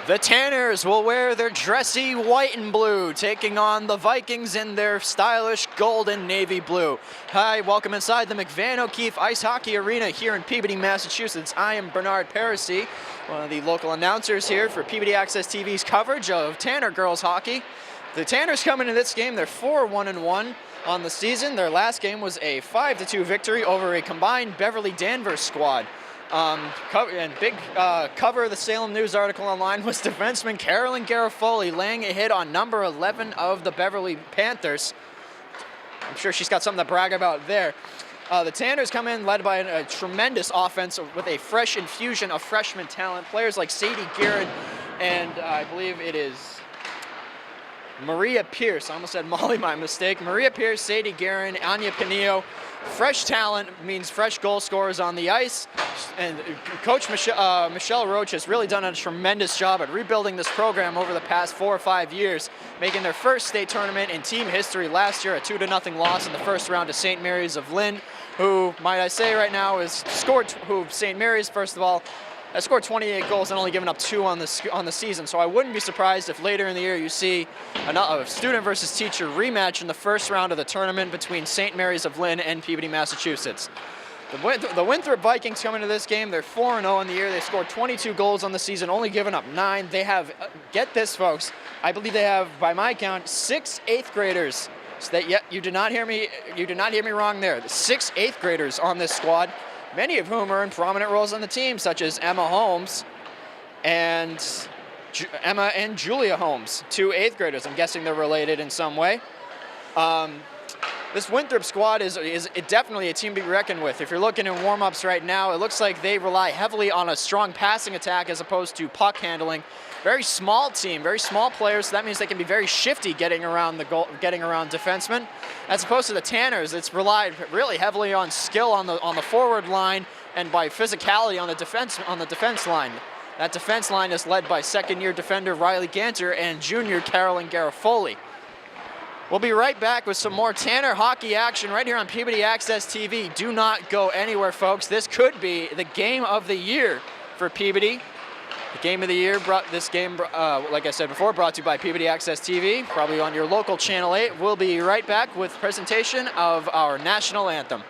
The Tanners will wear their dressy white and blue, taking on the Vikings in their stylish gold and navy blue. Hi, welcome inside the McVan O'Keefe Ice Hockey Arena here in Peabody, Massachusetts. I am Bernard Parisi, one of the local announcers here for Peabody Access TV's coverage of Tanner girls hockey. The Tanners come into this game, they're 4-1-1 on the season. Their last game was a 5-2 victory over a combined Beverly Danvers squad. Big cover of the Salem News article online was defenseman Carolyn Garofoli laying a hit on number 11 of the Beverly Panthers. I'm sure she's got something to brag about there. The Tanners come in led by a tremendous offense with a fresh infusion of freshman talent. Players like Sadie Guerin and I believe it is Maria Pierce. I almost said Molly by mistake. Maria Pierce, Sadie Guerin, Anya Pinillo. Fresh talent means fresh goal scorers on the ice. And Coach Michelle Roach has really done a tremendous job at rebuilding this program over the past 4 or 5 years, making their first state tournament in team history last year, a 2-0 loss in the first round to St. Mary's of Lynn, who, might I say right now, St. Mary's, first of all, has scored 28 goals and only given up 2 on the season. So I wouldn't be surprised if later in the year you see a student versus teacher rematch in the first round of the tournament between St. Mary's of Lynn and Peabody, Massachusetts. The Winthrop Vikings come into this game. They're 4-0 in the year. They scored 22 goals on the season, only giving up 9. They have, get this, folks, I believe they have, by my count, 6 8th graders. So that, yeah, you did not hear me wrong there. 6 8th graders on this squad, many of whom are in prominent roles on the team, such as Emma Holmes and Julia Holmes, 2 8th graders. I'm guessing they're related in some way. This Winthrop squad is definitely a team to be reckoned with. If you're looking in warm-ups right now, it looks like they rely heavily on a strong passing attack as opposed to puck handling. Very small team, very small players, so that means they can be very shifty getting around defensemen. As opposed to the Tanners, it's relied really heavily on skill on the forward line and by physicality on the defense line. That defense line is led by second-year defender Riley Ganter and junior Carolyn Garofoli. We'll be right back with some more Tanner hockey action right here on Peabody Access TV. Do not go anywhere, folks. This could be the game of the year for Peabody. The game of the year, like I said before, brought to you by Peabody Access TV, probably on your local Channel 8. We'll be right back with presentation of our national anthem.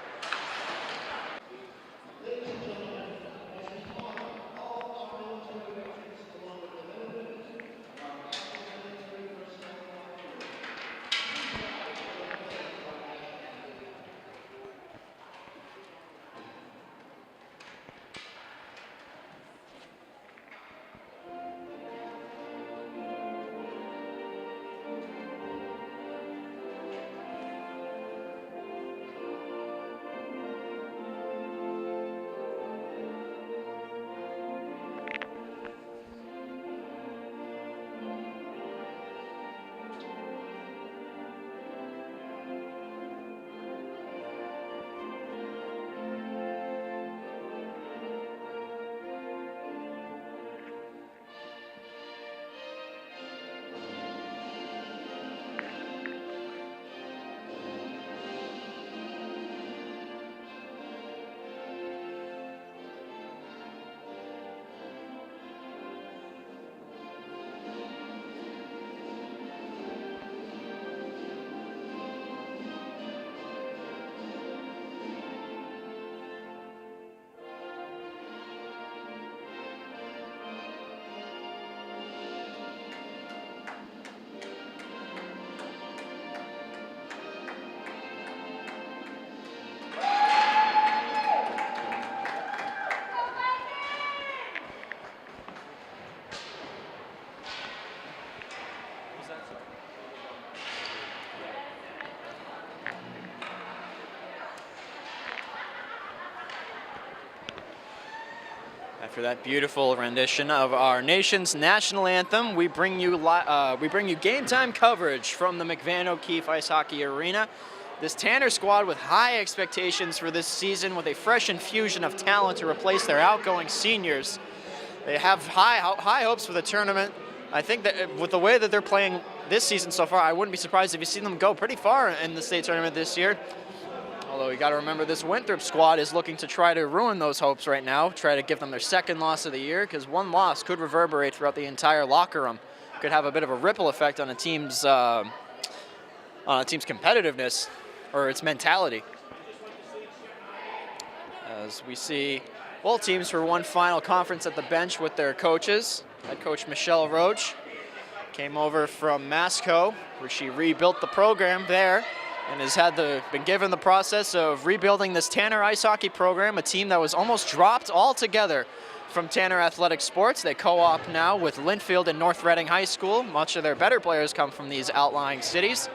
After that beautiful rendition of our nation's national anthem, we bring you game time coverage from the McVan O'Keefe Ice Hockey Arena. This Tanner squad with high expectations for this season, with a fresh infusion of talent to replace their outgoing seniors. They have high hopes for the tournament. I think that with the way that they're playing this season so far, I wouldn't be surprised if you see them go pretty far in the state tournament this year. Although you got to remember this Winthrop squad is looking to try to ruin those hopes right now, try to give them their second loss of the year, because one loss could reverberate throughout the entire locker room. Could have a bit of a ripple effect on a team's competitiveness or its mentality. As we see both teams for one final conference at the bench with their coaches. Head coach Michelle Roach came over from Masco, where she rebuilt the program there and has been given the process of rebuilding this Tanner ice hockey program, a team that was almost dropped altogether from Tanner Athletic Sports. They co-op now with Linfield and North Reading High School. Much of their better players come from these outlying cities.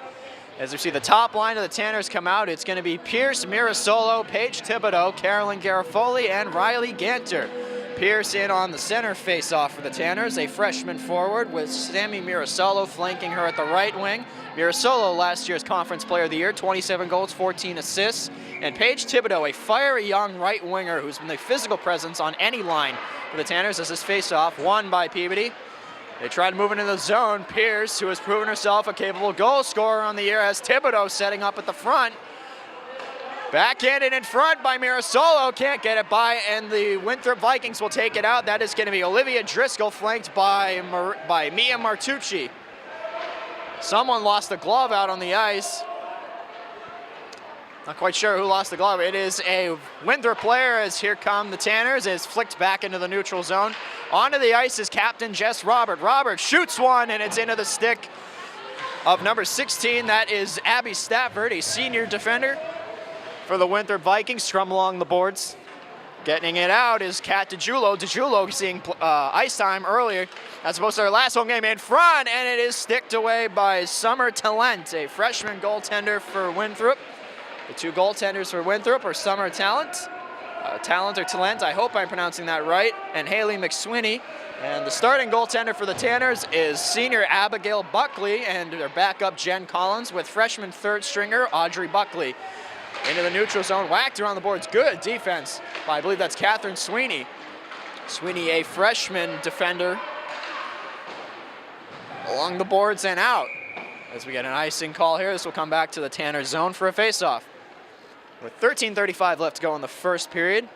As we see the top line of the Tanners come out, it's going to be Pierce Mirasolo, Paige Thibodeau, Carolyn Garofoli, and Riley Ganter. Pierce in on the center face-off for the Tanners, a freshman forward with Sammy Mirasolo flanking her at the right wing. Mirasolo, last year's Conference Player of the Year, 27 goals, 14 assists. And Paige Thibodeau, a fiery young right winger who's been the physical presence on any line for the Tanners as this face-off won by Peabody. They tried moving into the zone. Pierce, who has proven herself a capable goal scorer on the year, has Thibodeau setting up at the front. Backhanded in front by Mirasolo, can't get it by, and the Winthrop Vikings will take it out. That is going to be Olivia Driscoll, flanked by Mia Martucci. Someone lost the glove out on the ice. Not quite sure who lost the glove. It is a Winthrop player, as here come the Tanners, is flicked back into the neutral zone. Onto the ice is captain Jess Robert. Robert shoots one, and it's into the stick of number 16. That is Abby Stafford, a senior defender for the Winthrop Vikings. Scrum along the boards. Getting it out is Kat DeJulo. DeJulo seeing ice time earlier as opposed to their last home game in front, and it is sticked away by Summer Talent, a freshman goaltender for Winthrop. The two goaltenders for Winthrop are Summer Talent, I hope I'm pronouncing that right, and Haley McSweeney. And the starting goaltender for the Tanners is senior Abigail Buckley, and their backup Jen Collins with freshman third stringer Audrey Buckley. Into the neutral zone, whacked around the boards. Good defense by, I believe that's Catherine Sweeney. Sweeney, a freshman defender. Along the boards and out. As we get an icing call here, this will come back to the Tanner zone for a face-off. With 13:35 left to go in the first period.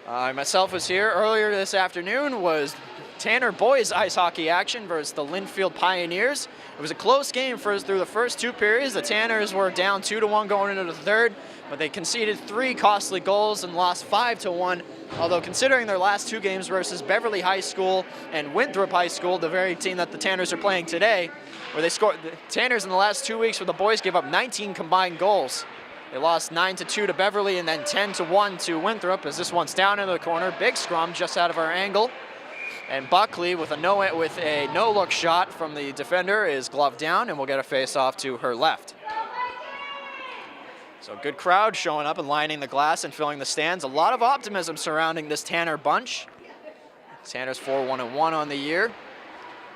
I myself was here earlier this afternoon, was Tanner boys ice hockey action versus the Linfield Pioneers. It was a close game through the first two periods. The Tanners were down 2-1 going into the third, but they conceded 3 costly goals and lost 5-1. Although considering their last 2 games versus Beverly High School and Winthrop High School, the very team that the Tanners are playing today, where they scored, the Tanners in the last 2 weeks where the boys gave up 19 combined goals. They lost 9-2 to Beverly and then 10-1 to Winthrop, as this one's down into the corner. Big scrum just out of our angle. And Buckley with a no-look shot from the defender is gloved down, and we'll get a face-off to her left. So good crowd showing up and lining the glass and filling the stands. A lot of optimism surrounding this Tanner bunch. Tanners 4-1-1 on the year.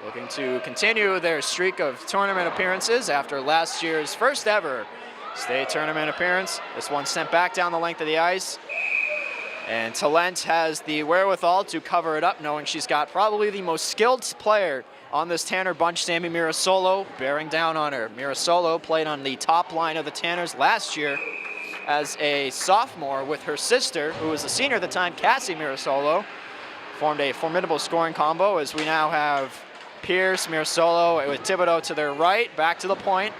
Looking to continue their streak of tournament appearances after last year's first ever state tournament appearance. This one sent back down the length of the ice. And Talent has the wherewithal to cover it up, knowing she's got probably the most skilled player on this Tanner bunch, Sammy Mirasolo, bearing down on her. Mirasolo played on the top line of the Tanners last year as a sophomore with her sister, who was a senior at the time, Cassie Mirasolo. Formed a formidable scoring combo, as we now have Pierce, Mirasolo with Thibodeau to their right, back to the point.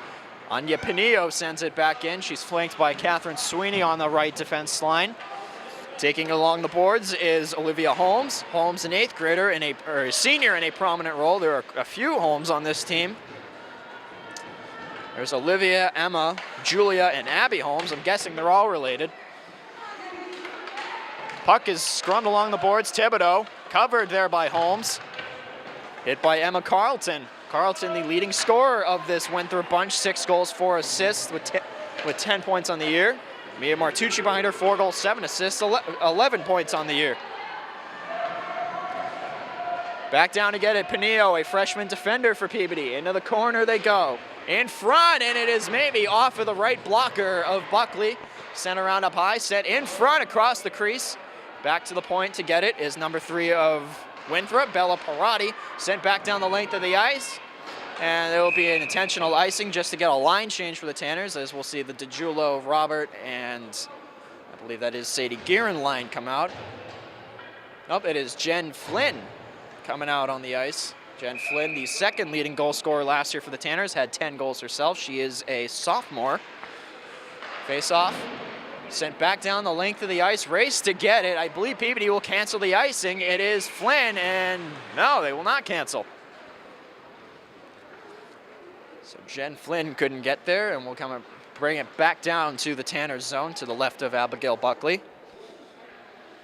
Anya Pinillo sends it back in. She's flanked by Catherine Sweeney on the right defense line. Taking along the boards is Olivia Holmes. Holmes, an 8th grader or a senior in a prominent role. There are a few Holmes on this team. There's Olivia, Emma, Julia, and Abby Holmes. I'm guessing they're all related. Puck is scrummed along the boards. Thibodeau, covered there by Holmes. Hit by Emma Carlton. Carlton, the leading scorer of this Winthrop bunch, 6 goals, 4 assists with 10 points on the year. Mia Martucci behind her, 4 goals, 7 assists, 11 points on the year. Back down to get it, Pinillo, a freshman defender for Peabody. Into the corner they go. In front, and it is maybe off of the right blocker of Buckley. Sent around up high, set in front across the crease. Back to the point to get it is number 3 of Winthrop, Bella Parati. Sent back down the length of the ice. And there will be an intentional icing just to get a line change for the Tanners, as we'll see the DeJulo, Robert, and I believe that is Sadie Guerin line come out. Nope, it is Jen Flynn coming out on the ice. Jen Flynn, the second leading goal scorer last year for the Tanners, had 10 goals herself. She is a sophomore. Face off, sent back down the length of the ice, race to get it. I believe Peabody will cancel the icing. It is Flynn, and no, they will not cancel. So Jen Flynn couldn't get there, and we'll come and bring it back down to the Tanners zone to the left of Abigail Buckley.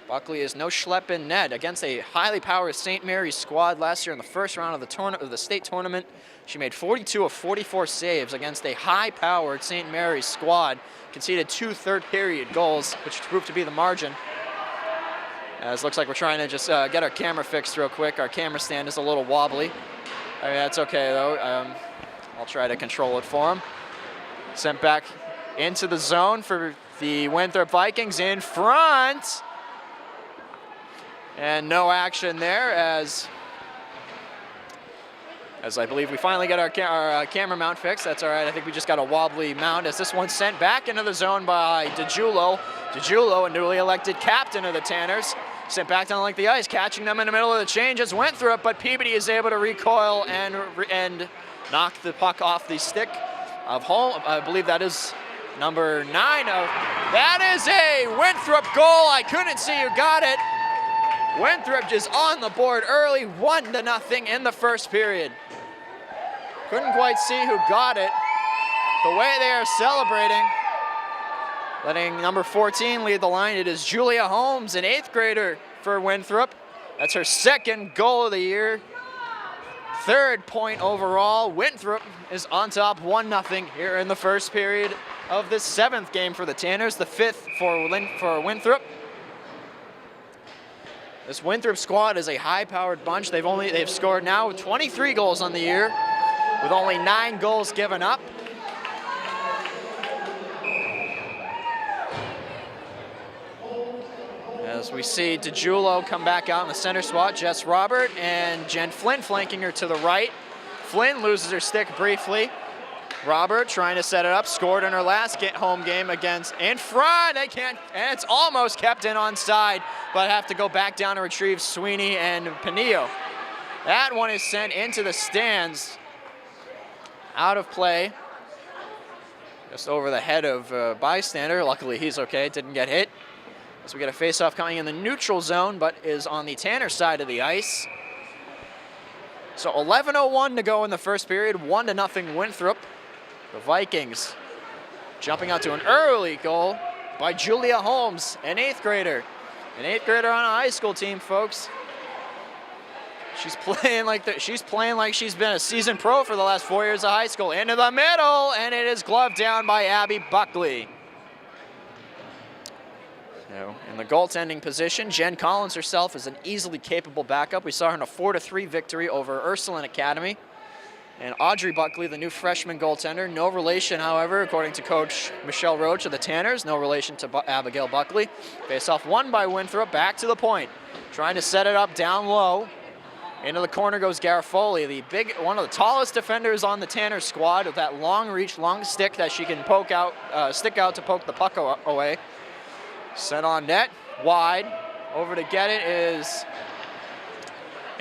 Buckley is no schlep in net against a highly powered St. Mary's squad last year in the first round of the state tournament. She made 42 of 44 saves against a high-powered St. Mary's squad. Conceded 2 third-period goals, which proved to be the margin. As looks like we're trying to just get our camera fixed real quick. Our camera stand is a little wobbly. I mean, that's okay, though. I'll try to control it for him. Sent back into the zone for the Winthrop Vikings in front. And no action there as I believe we finally got our camera mount fixed. That's all right. I think we just got a wobbly mount as this one's sent back into the zone by DeJulo. DeJulo, a newly elected captain of the Tanners, sent back down like the ice, catching them in the middle of the change as Winthrop, but Peabody is able to recoil and knock the puck off the stick of home. I believe that is number 9. That is a Winthrop goal. I couldn't see who got it. Winthrop just on the board early, 1-0 in the first period. Couldn't quite see who got it. The way they are celebrating, letting number 14 lead the line. It is Julia Holmes, an 8th grader for Winthrop. That's her 2nd goal of the year. 3rd point overall. Winthrop is on top 1-0 here in the first period of the 7th game for the Tanners, the 5th for Winthrop. This Winthrop squad is a high-powered bunch. They've scored now 23 goals on the year, with only 9 goals given up. As we see DeJulo come back out in the center spot, Jess Robert and Jen Flynn flanking her to the right. Flynn loses her stick briefly. Robert trying to set it up, scored in her last home game against in front. They can't, and it's almost kept in onside, but have to go back down to retrieve Sweeney and Pinillo. That one is sent into the stands, out of play, just over the head of a bystander. Luckily, he's okay, didn't get hit. As we get a face-off coming in the neutral zone, but is on the Tanner side of the ice. So 11:01 to go in the first period, 1-0 Winthrop. The Vikings jumping out to an early goal by Julia Holmes, an 8th grader. An 8th grader on a high school team, folks. She's playing like she's been a seasoned pro for the last 4 years of high school. Into the middle, and it is gloved down by Abby Buckley. So in the goaltending position, Jen Collins herself is an easily capable backup. We saw her in a 4-3 victory over Ursuline Academy. And Audrey Buckley, the new freshman goaltender. No relation, however, according to Coach Michelle Roach of the Tanners, no relation to Abigail Buckley. Face-off won by Winthrop, back to the point. Trying to set it up down low. Into the corner goes Garofoli, one of the tallest defenders on the Tanner squad, with that long reach, long stick that she can stick out to poke the puck away. Sent on net, wide. Over to get it is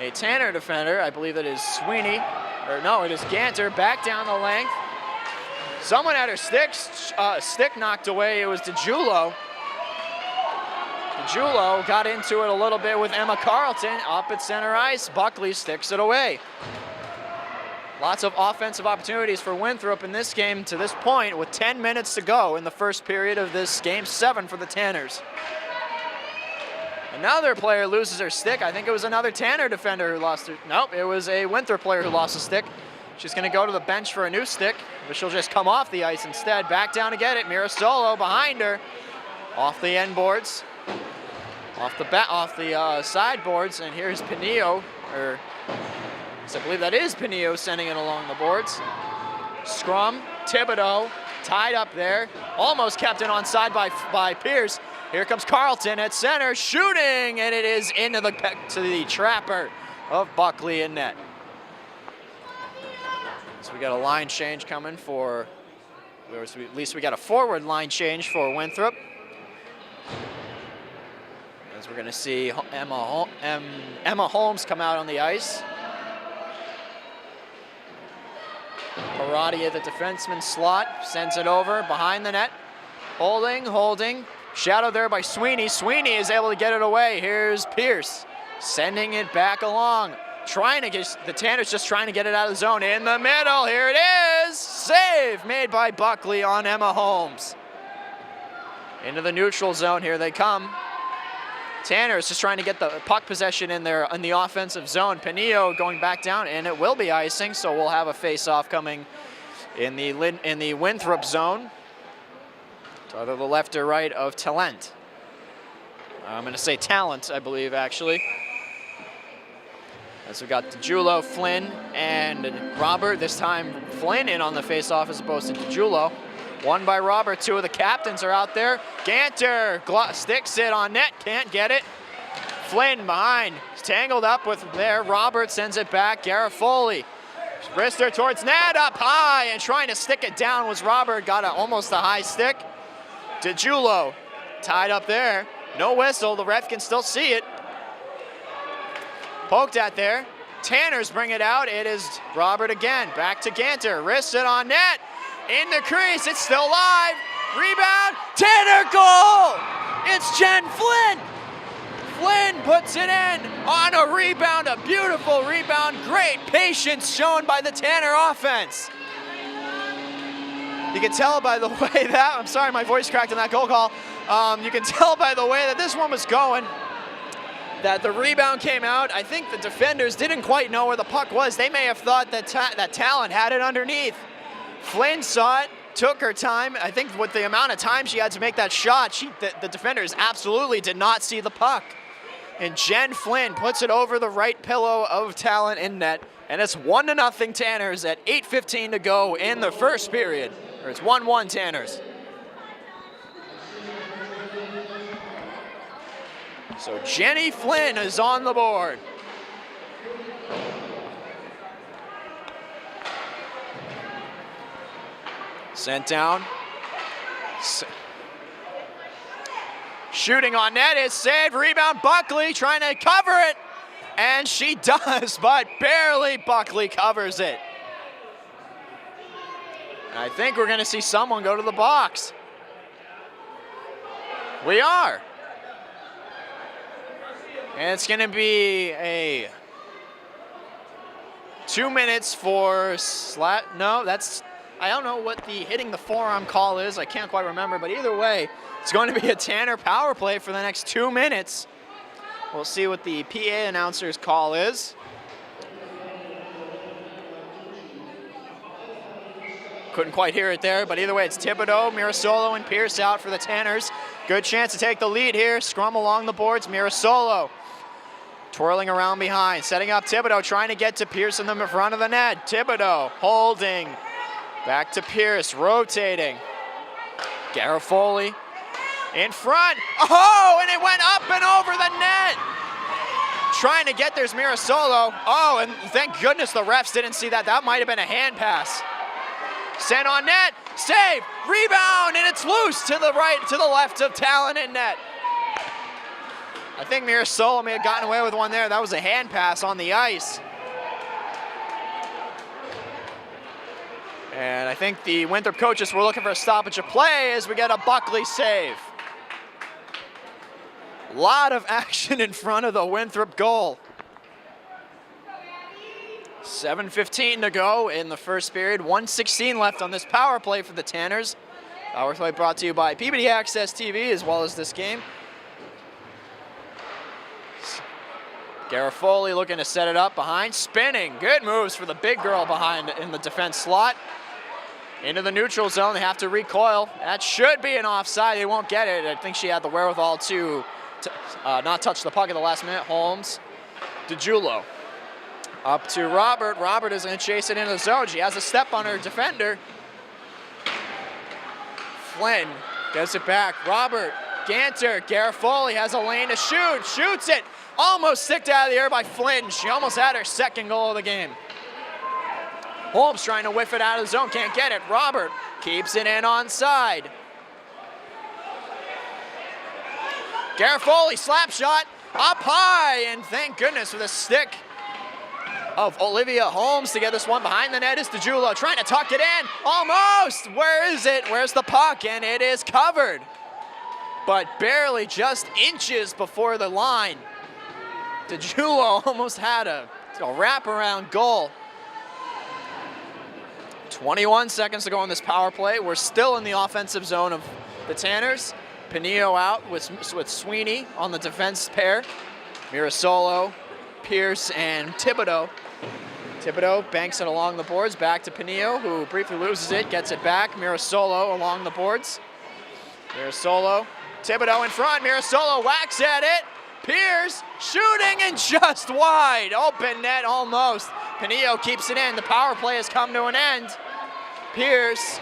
a Tanner defender. I believe that is Sweeney. Or no, it is Ganter, back down the length. Someone had her stick knocked away. It was DeJulo. DeJulo got into it a little bit with Emma Carlton up at center ice. Buckley sticks it away. Lots of offensive opportunities for Winthrop in this game to this point, with 10 minutes to go in the first period of this game 7 for the Tanners. Another player loses her stick. I think it was another Tanner defender who lost her. Nope, it was a Winthrop player who lost a stick. She's going to go to the bench for a new stick, but she'll just come off the ice instead. Back down to get it. Mirasolo behind her. Off the end boards. Off the sideboards, and here's Pinillo, I believe that is Pinillo sending it along the boards. Scrum, Thibodeau, tied up there. Almost kept it onside by Pierce. Here comes Carlton at center, shooting, and it is into to the trapper of Buckley in net. So we got a line change coming for, or at least we got a forward line change for Winthrop. As we're going to see Emma Holmes come out on the ice. Parati at the defenseman slot, sends it over behind the net. Holding. Shadowed there by Sweeney. Sweeney is able to get it away. Here's Pierce, sending it back along. Trying to get, the Tanners just trying to get it out of the zone. In the middle, here it is! Save made by Buckley on Emma Holmes. Into the neutral zone, here they come. Tanners just trying to get the puck possession in the offensive zone. Pinillo going back down, and it will be icing, so we'll have a face-off coming in the Winthrop zone. To either the left or right of Talent. I'm going to say Talent, I believe, actually. As we got DeJulo, Flynn, and Robert. This time Flynn in on the face-off as opposed to DeJulo. Won by Robert. Two of the captains are out there. Ganter sticks it on net, can't get it. Flynn behind, he's tangled up with there. Robert sends it back. Garofoli, wrister towards net, up high, and trying to stick it down was Robert. Got almost a high stick. DeJulo tied up there. No whistle. The ref can still see it. Poked at there. Tanners bring it out. It is Robert again. Back to Ganter. Wrists it on net. In the crease. It's still live. Rebound. Tanner goal! It's Jen Flynn. Flynn puts it in on a rebound. A beautiful rebound. Great patience shown by the Tanner offense. You can tell by the way that, I'm sorry, my voice cracked on that goal call. You can tell by the way that this one was going that the rebound came out. I think the defenders didn't quite know where the puck was. They may have thought that that Talent had it underneath. Flynn saw it, took her time. I think with the amount of time she had to make that shot, the defenders absolutely did not see the puck. And Jen Flynn puts it over the right pillow of Talent in net. And it's 1-0 Tanners at 8:15 to go in the first period. Or it's 1-1 Tanners. So Jenny Flynn is on the board. Sent down. Shooting on net is saved. Rebound, Buckley trying to cover it. And she does, but barely. Buckley covers it. And I think we're going to see someone go to the box. We are. And it's going to be a 2 minutes for no, that's, I don't know what the hitting the forearm call is. I can't quite remember, but either way, it's going to be a Tanner power play for the next 2 minutes. We'll see what the PA announcer's call is. Couldn't quite hear it there, but either way, it's Thibodeau, Mirasolo, and Pierce out for the Tanners. Good chance to take the lead here. Scrum along the boards. Mirasolo twirling around behind, setting up Thibodeau, trying to get to Pierce in the front of the net. Thibodeau holding. Back to Pierce, rotating. Garofoli in front. Oh, and it went up and over the net. Trying to get there's Mirasolo. Oh, and thank goodness the refs didn't see that. That might have been a hand pass. Sent on net, save, rebound, and it's loose to the right, to the left of Talent in net. I think Mirasolo may have gotten away with one there. That was a hand pass on the ice. And I think the Winthrop coaches were looking for a stoppage of play as we get a Buckley save. A lot of action in front of the Winthrop goal. 7:15 to go in the first period. 1:16 left on this power play for the Tanners. Power play brought to you by PBD Access TV as well as this game. Garofoli looking to set it up behind. Spinning. Good moves for the big girl behind in the defense slot. Into the neutral zone. They have to recoil. That should be an offside. They won't get it. I think she had the wherewithal to not touch the puck at the last minute. Holmes. DeJulo. Up to Robert. Robert is going to chase it into the zone. She has a step on her defender. Flynn gets it back. Robert. Ganter. Garofoli has a lane to shoot. Shoots it. Almost sticked out of the air by Flynn. She almost had her second goal of the game. Holmes trying to whiff it out of the zone, can't get it. Robert keeps it in onside. Garofoli, slap shot, up high, and thank goodness for the stick of Olivia Holmes to get this one. Behind the net is DeJulo trying to tuck it in, almost. Where is it? Where's the puck? And it is covered, but barely, just inches before the line. DeJulo almost had a wraparound goal. 21 seconds to go on this power play. We're still in the offensive zone of the Tanners. Pinillo out with Sweeney on the defense pair. Mirasolo, Pierce, and Thibodeau. Thibodeau banks it along the boards, back to Pinillo, who briefly loses it, gets it back. Mirasolo along the boards. Mirasolo, Thibodeau in front. Mirasolo whacks at it. Pierce shooting and just wide. Open net almost. Pinillo keeps it in. The power play has come to an end. Pierce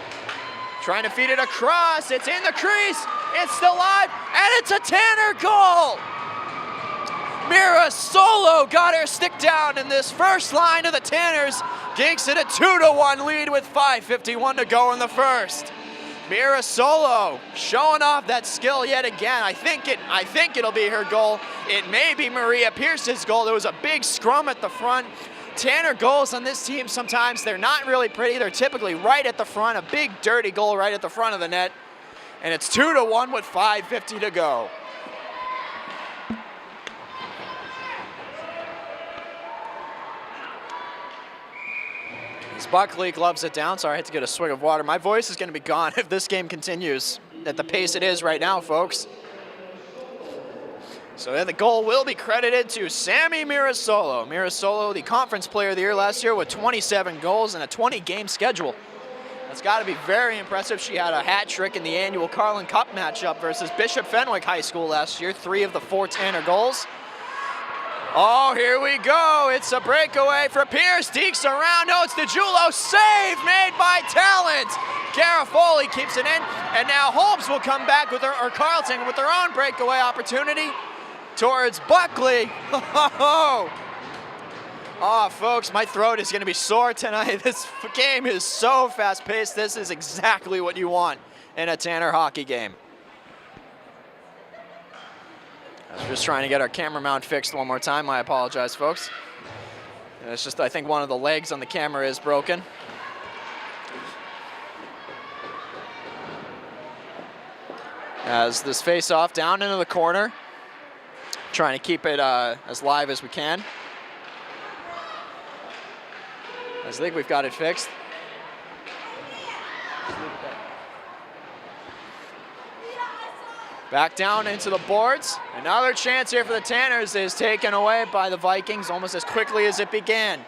trying to feed it across. It's in the crease. It's still live, and it's a Tanner goal. Mirasolo got her stick down in this first line of the Tanners. Gigs it a 2-1 lead with 5:51 to go in the first. Mirasolo showing off that skill yet again. I think it'll be her goal. It may be Maria Pierce's goal. There was a big scrum at the front. Tanner goals on this team, sometimes they're not really pretty. They're typically right at the front, a big dirty goal right at the front of the net. And it's 2-1 with 5:50 to go. As Buckley gloves it down. Sorry, I had to get a swig of water. My voice is going to be gone if this game continues at the pace it is right now, folks. So then the goal will be credited to Sammy Mirasolo. Mirasolo, the conference player of the year last year with 27 goals and a 20-game schedule. That's got to be very impressive. She had a hat trick in the annual Carlin Cup matchup versus Bishop Fenwick High School last year. 3 of the 4 Tanner goals. Oh, here we go. It's a breakaway for Pierce. Deeks around. No, it's DeJulo. Save made by talent. Garofoli keeps it in. And now Holmes will come back with her, or Carleton with their own breakaway opportunity towards Buckley. Oh, folks, my throat is going to be sore tonight. This game is so fast-paced. This is exactly what you want in a Tanner hockey game. I was just trying to get our camera mount fixed one more time. I apologize, folks. And it's just, I think one of the legs on the camera is broken. As this face-off down into the corner, trying to keep it as live as we can. I think we've got it fixed. Back down into the boards. Another chance here for the Tanners is taken away by the Vikings almost as quickly as it began.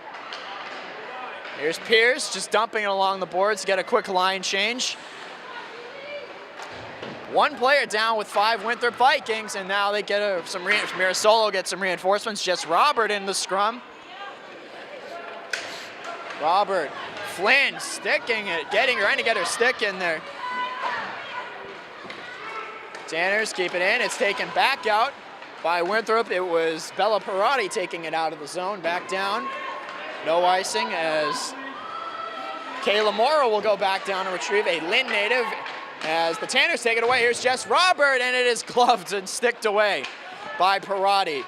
Here's Pierce just dumping it along the boards to get a quick line change. One player down with 5 Winthrop Vikings, and now they get Mirasolo gets some reinforcements. Just Robert in the scrum. Robert, Flynn sticking it, trying to get her stick in there. Tanners keep it in. It's taken back out by Winthrop. It was Bella Parati taking it out of the zone, back down. No icing as Kayla Morrow will go back down and retrieve a Lynn native as the Tanners take it away. Here's Jess Robert, and it is gloved and sticked away by Parati.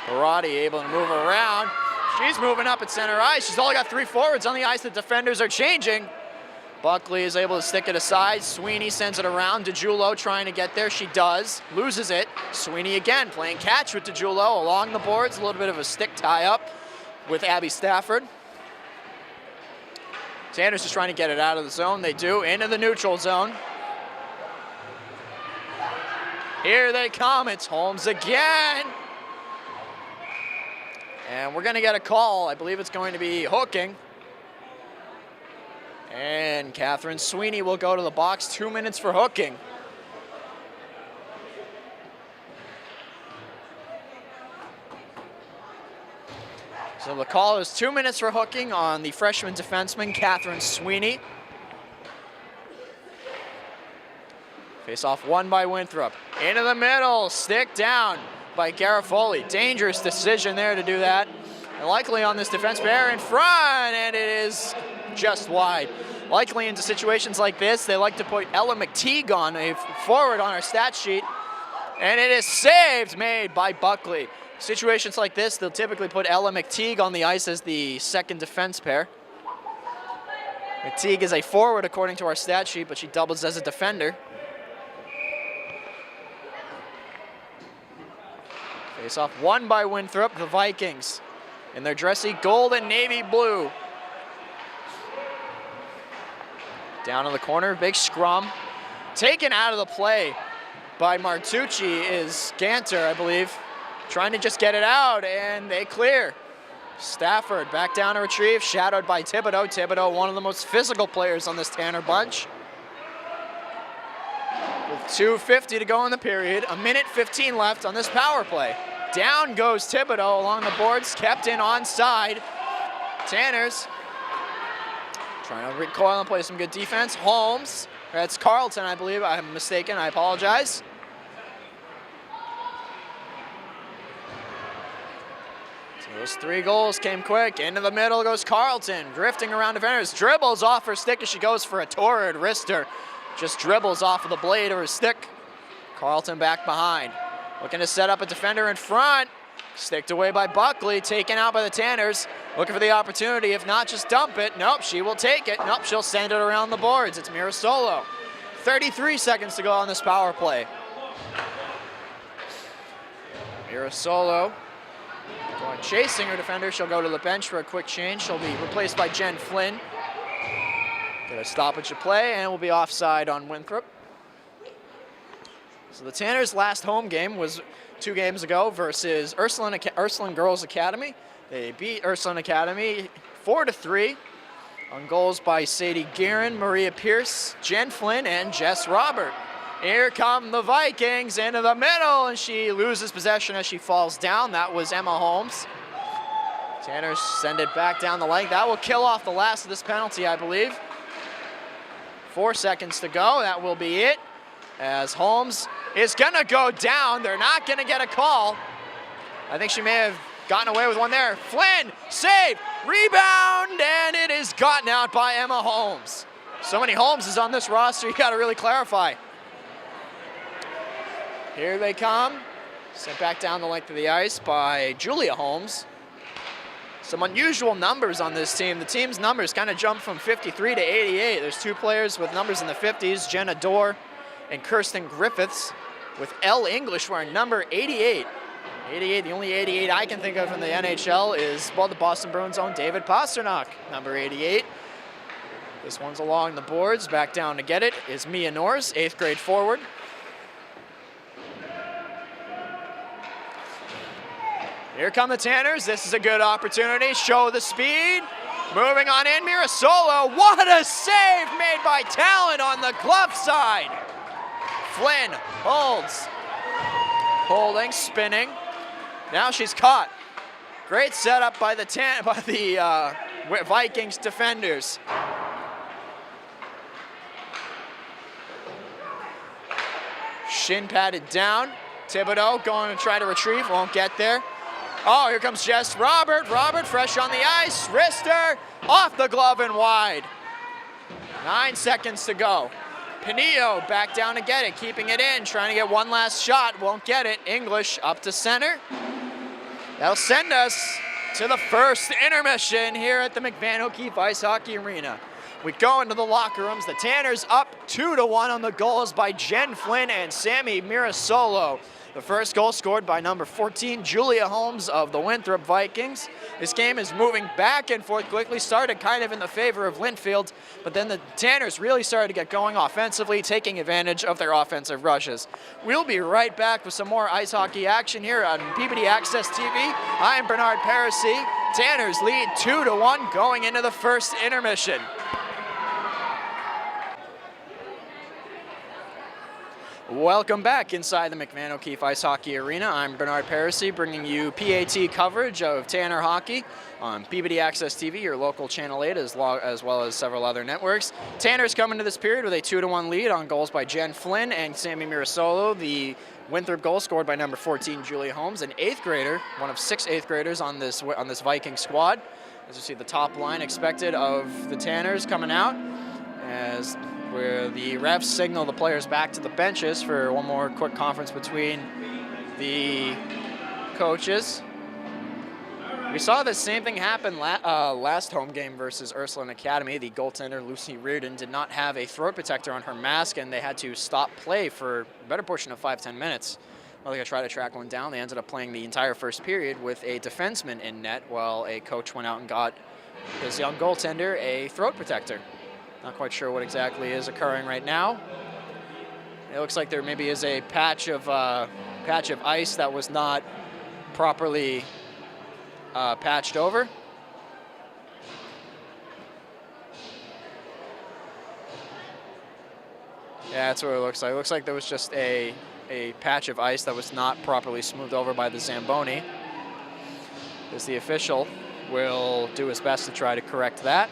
Parati able to move around. She's moving up at center ice. She's only got 3 forwards on the ice. The defenders are changing. Buckley is able to stick it aside. Sweeney sends it around. DeJulo trying to get there. She does. Loses it. Sweeney again playing catch with DeJulo along the boards. A little bit of a stick tie-up with Abby Stafford. Sanders just trying to get it out of the zone. They do. Into the neutral zone. Here they come. It's Holmes again. And we're going to get a call. I believe it's going to be hooking. And Catherine Sweeney will go to the box. 2 minutes for hooking. So the call is 2 minutes for hooking on the freshman defenseman, Catherine Sweeney. Face-off won by Winthrop. Into the middle, stick down by Garofoli. Dangerous decision there to do that. And Likely on this defense pair in front, and it is just wide. Likely into situations like this, they like to put Ella McTeague on a forward on our stat sheet, and it is saved, made by Buckley. Situations like this, they'll typically put Ella McTeague on the ice as the second defense pair. McTeague is a forward according to our stat sheet, but she doubles as a defender. Face off won by Winthrop, the Vikings, in their dressy gold and navy blue. Down in the corner, big scrum. Taken out of the play by Martucci is Ganter, I believe. Trying to just get it out, and they clear. Stafford back down to retrieve, shadowed by Thibodeau. Thibodeau, one of the most physical players on this Tanner bunch. With 2:50 to go in the period, a minute 15 left on this power play. Down goes Thibodeau along the boards, kept in onside. Tanners trying to recoil and play some good defense. Holmes, that's Carlton, I believe. I'm mistaken, I apologize. So those 3 goals came quick. Into the middle goes Carlton, drifting around defenders. Dribbles off her stick as she goes for a torrid wrister. Just dribbles off of the blade of her stick. Carlton back behind. Looking to set up a defender in front. Sticked away by Buckley, taken out by the Tanners. Looking for the opportunity, if not, just dump it. Nope, she will take it. Nope, she'll send it around the boards. It's Mirasolo. 33 seconds to go on this power play. Mirasolo going chasing her defender. She'll go to the bench for a quick change. She'll be replaced by Jen Flynn. Get a stoppage of play, and will be offside on Winthrop. So the Tanners' last home game was 2 games ago versus Ursuline Girls Academy. They beat Ursuline Academy 4-3 on goals by Sadie Guerin, Maria Pierce, Jen Flynn, and Jess Robert. Here come the Vikings into the middle, and she loses possession as she falls down. That was Emma Holmes. Tanners send it back down the leg. That will kill off the last of this penalty, I believe. 4 seconds to go. That will be it, as Holmes is gonna go down. They're not gonna get a call. I think she may have gotten away with one there. Flynn, save, rebound, and it is gotten out by Emma Holmes. So many Holmeses on this roster, you gotta really clarify. Here they come. Sent back down the length of the ice by Julia Holmes. Some unusual numbers on this team. The team's numbers kind of jump from 53 to 88. There's 2 players with numbers in the 50s, Jenna Dorr and Kirsten Griffiths, with L. English wearing number 88. 88, the only 88 I can think of in the NHL is, well, the Boston Bruins' own David Pasternak, number 88. This one's along the boards. Back down to get it is Mia Norris, 8th grade forward. Here come the Tanners. This is a good opportunity. Show the speed. Moving on in, Mirasolo. What a save made by Talent on the glove side. Flynn holds. Holding, spinning. Now she's caught. Great setup by the Vikings defenders. Shin padded down. Thibodeau going to try to retrieve, won't get there. Oh, here comes Jess Robert. Robert fresh on the ice. Wrister off the glove and wide. 9 seconds to go. Pinillo back down to get it, keeping it in, trying to get one last shot, won't get it. English up to center. That'll send us to the first intermission here at the McVan O'Keefe Ice Hockey Arena. We go into the locker rooms. The Tanners up 2-1 on the goals by Jen Flynn and Sammy Mirasolo. The first goal scored by number 14, Julia Holmes of the Winthrop Vikings. This game is moving back and forth quickly. Started kind of in the favor of Linfield, but then the Tanners really started to get going offensively, taking advantage of their offensive rushes. We'll be right back with some more ice hockey action here on PBD Access TV. I'm Bernard Parisi. Tanners lead 2-1 going into the first intermission. Welcome back inside the McMahon O'Keefe Ice Hockey Arena. I'm Bernard Parisi, bringing you PAT coverage of Tanner Hockey on PBD Access TV, your local Channel 8, as well as several other networks. Tanner's coming to this period with a 2-1 lead on goals by Jen Flynn and Sammy Mirasolo. The Winthrop goal scored by number 14, Julia Holmes, an 8th grader, one of 6 8th graders on this Viking squad. As you see, the top line expected of the Tanners coming out, as where the refs signal the players back to the benches for one more quick conference between the coaches. We saw the same thing happen last home game versus Ursuline Academy. The goaltender, Lucy Reardon, did not have a throat protector on her mask, and they had to stop play for a better portion of 5-10 minutes. Well, they tried to track one down. They ended up playing the entire first period with a defenseman in net while a coach went out and got his young goaltender a throat protector. Not quite sure what exactly is occurring right now. It looks like there maybe is a patch of ice that was not properly patched over. Yeah, that's what it looks like. It looks like there was just a patch of ice that was not properly smoothed over by the Zamboni. As the official will do his best to try to correct that.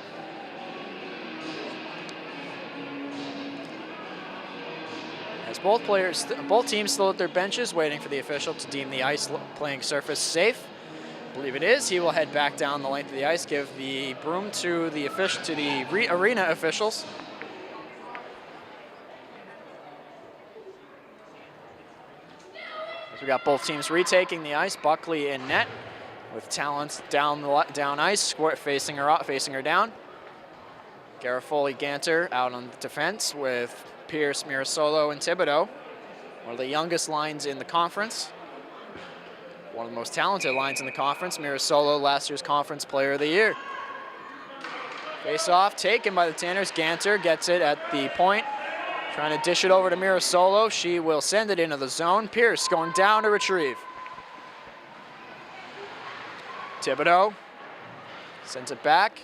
As both teams still at their benches waiting for the official to deem the ice playing surface safe. I believe it is. He will head back down the length of the ice, give the broom to the arena officials. As we got both teams retaking the ice, Buckley in net with Talent down ice, facing her down. Garofoli Ganter out on defense with Pierce, Mirasolo, and Thibodeau. One of the youngest lines in the conference. One of the most talented lines in the conference. Mirasolo, last year's conference player of the year. Face off taken by the Tanners. Ganter gets it at the point. Trying to dish it over to Mirasolo. She will send it into the zone. Pierce going down to retrieve. Thibodeau sends it back.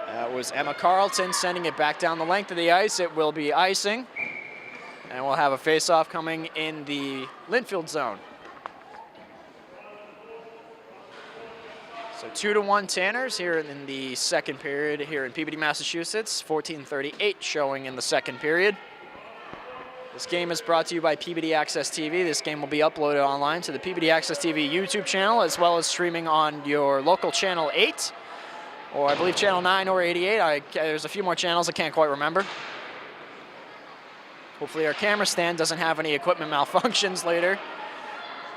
That was Emma Carlton sending it back down the length of the ice. It will be icing. And we'll have a face-off coming in the Linfield zone. So 2-1 Tanners here in the second period here in Peabody, Massachusetts. 14:38 showing in the second period. This game is brought to you by PBD Access TV. This game will be uploaded online to the PBD Access TV YouTube channel, as well as streaming on your local Channel 8. Or I believe Channel 9 or 88. There's a few more channels I can't quite remember. Hopefully our camera stand doesn't have any equipment malfunctions later.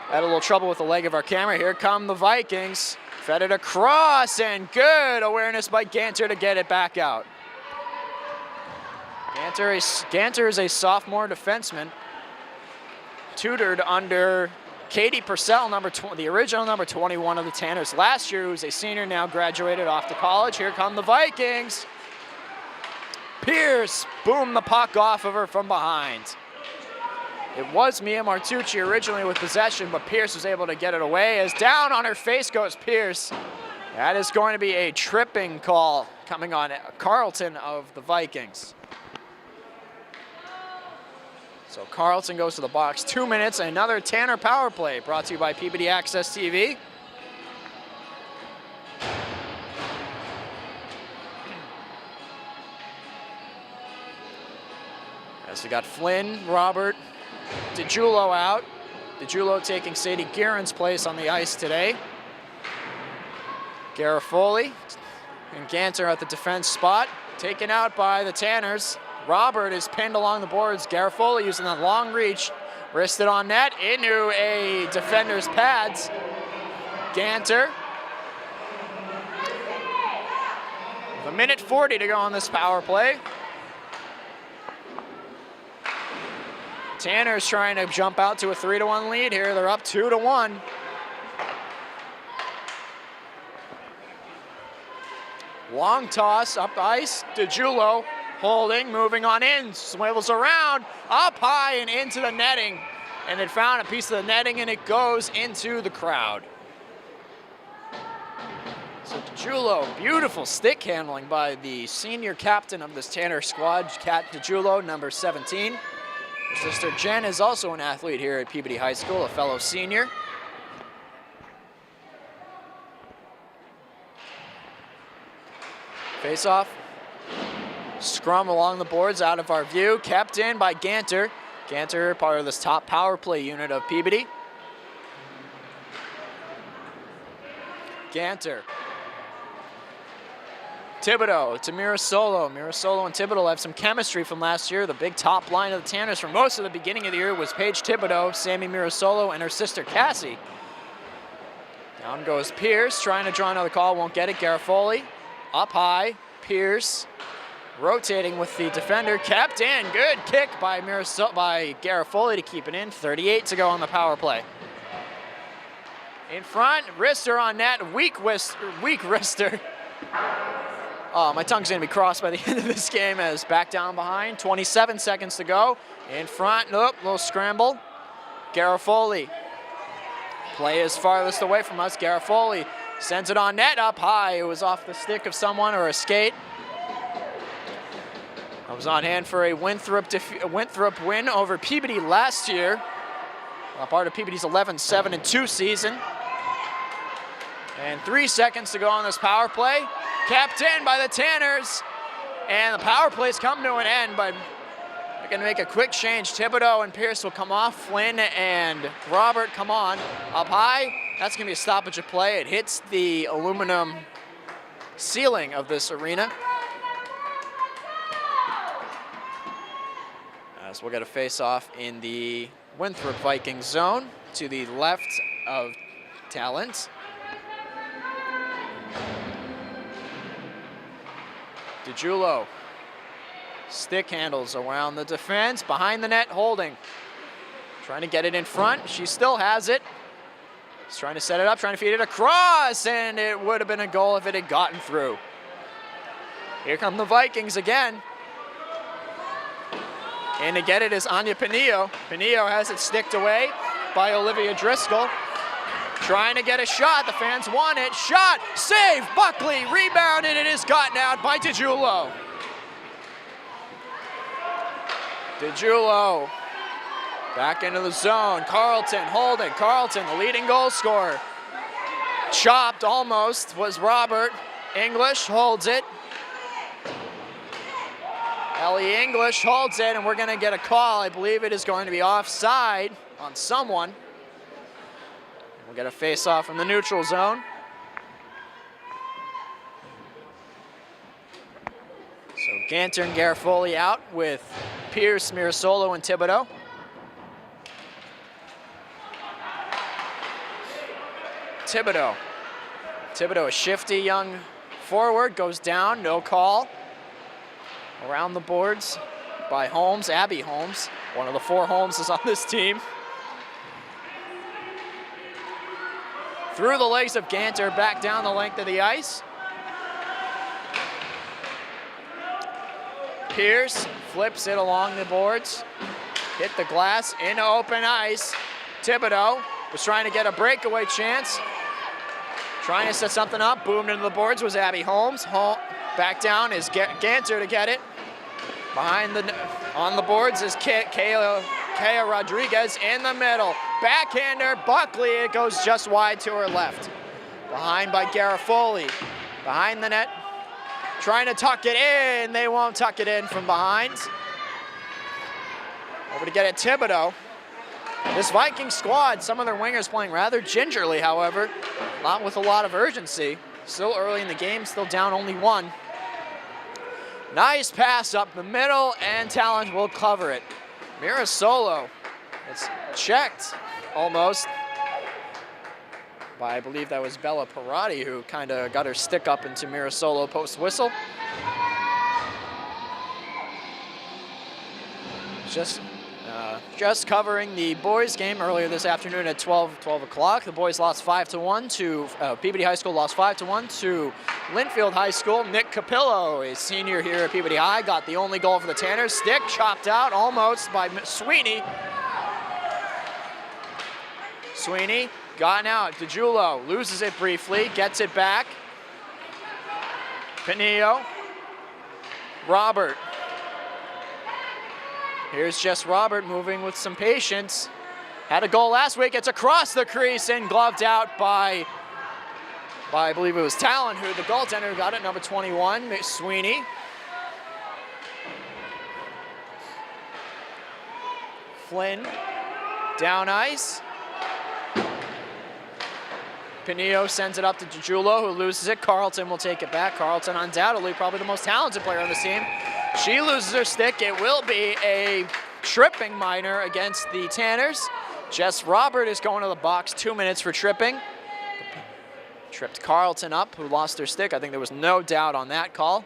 Had a little trouble with the leg of our camera. Here come the Vikings. Fed it across, and good awareness by Ganter to get it back out. Ganter is a sophomore defenseman, tutored under Katie Purcell, the original number 21 of the Tanners last year, who's a senior, now graduated off to college. Here come the Vikings. Pierce boomed the puck off of her from behind. It was Mia Martucci originally with possession, but Pierce was able to get it away. As down on her face goes Pierce. That is going to be a tripping call coming on Carlton of the Vikings. So Carlton goes to the box. 2 minutes, another Tanner power play brought to you by PBD Access TV. As we got Flynn, Robert, DiGiulio out. DiGiulio taking Sadie Guerin's place on the ice today. Garofoli and Ganter at the defense spot. Taken out by the Tanners. Robert is pinned along the boards. Garofoli using that long reach. Wristed on net into a defender's pads. Ganter. With 1:40 to go on this power play. Tanner's trying to jump out to a 3-1 lead here. They're up 2-1. Long toss up ice. DiGiulio holding, moving on in, swivels around, up high and into the netting. And it found a piece of the netting and it goes into the crowd. So DiGiulio, beautiful stick handling by the senior captain of this Tanner squad, Kat DiGiulio, number 17. Her sister Jen is also an athlete here at Peabody High School, a fellow senior. Face-off. Scrum along the boards, out of our view. Kept in by Ganter. Ganter, part of this top power play unit of Peabody. Ganter. Thibodeau to Mirasolo. Mirasolo and Thibodeau have some chemistry from last year. The big top line of the Tanners for most of the beginning of the year was Paige Thibodeau, Sammy Mirasolo, and her sister Cassie. Down goes Pierce, trying to draw another call, won't get it. Garofoli up high. Pierce rotating with the defender, kept in. Good kick by Garofoli to keep it in. 38 to go on the power play. In front, wrister on net, weak wrister. Oh, my tongue's gonna be crossed by the end of this game as back down behind. 27 seconds to go. In front, nope, little scramble. Garofoli. Play is farthest away from us. Garofoli sends it on net, up high. It was off the stick of someone or a skate. I was on hand for a Winthrop win over Peabody last year. Part of Peabody's 11-7-2 season. And 3 seconds to go on this power play. Kept in by the Tanners. And the power play's come to an end, but they're gonna make a quick change. Thibodeau and Pierce will come off. Flynn and Robert come on. Up high, that's gonna be a stoppage of play. It hits the aluminum ceiling of this arena. So we'll get a face-off in the Winthrop Vikings zone to the left of Talent. DiGiulio. Stick handles around the defense, behind the net, holding. Trying to get it in front, she still has it. He's trying to set it up, trying to feed it across, and it would have been a goal if it had gotten through. Here come the Vikings again. And to get it is Anya Pinillo. Pinillo has it sticked away by Olivia Driscoll. Trying to get a shot, the fans want it. Shot, save, Buckley, rebounded, it is gotten out by DiGiulio. DiGiulio back into the zone. Carlton holding. Carlton, the leading goal scorer. Chopped almost was Robert. English holds it. Ellie English holds it, and we're going to get a call. I believe it is going to be offside on someone. We'll get a face-off from the neutral zone. So Ganter and Garofoli out with Pierce, Mirasolo, and Thibodeau. Thibodeau, a shifty young forward, goes down, no call. Around the boards by Holmes, Abby Holmes. One of the 4 Holmeses on this team. Through the legs of Ganter, back down the length of the ice. Pierce flips it along the boards. Hit the glass into open ice. Thibodeau was trying to get a breakaway chance. Trying to set something up, boomed into the boards was Abby Holmes. Back down is Ganter to get it. On the boards is Kaya Rodriguez in the middle. Backhander, Buckley, it goes just wide to her left. Behind by Garofoli. Behind the net, trying to tuck it in. They won't tuck it in from behind. Over to get it, Thibodeau. This Viking squad, some of their wingers playing rather gingerly, however, not with a lot of urgency. Still early in the game, still down only 1. Nice pass up the middle, and Talent will cover it. Mirasolo, it's checked almost by, I believe that was Bella Parati, who kind of got her stick up into Mirasolo post whistle. Just covering the boys game earlier this afternoon at 12 o'clock. The boys lost 5-1 to, Peabody High School lost 5-1 to Linfield High School. Nick Capillo, a senior here at Peabody High, got the only goal for the Tanners. Stick chopped out almost by Sweeney. Sweeney gotten out. DiGiulio loses it briefly, gets it back. Pinillo. Robert. Here's Jess Robert moving with some patience. Had a goal last week. It's across the crease and gloved out by I believe it was Talon, who the goaltender who got it, number 21, Sweeney. Flynn, down ice. Pinillo sends it up to DiGiulio, who loses it. Carlton will take it back. Carlton, undoubtedly, probably the most talented player on the team. She loses her stick. It will be a tripping minor against the Tanners. Jess Robert is going to the box, 2 minutes for tripping. Tripped Carlton up, who lost her stick. I think there was no doubt on that call.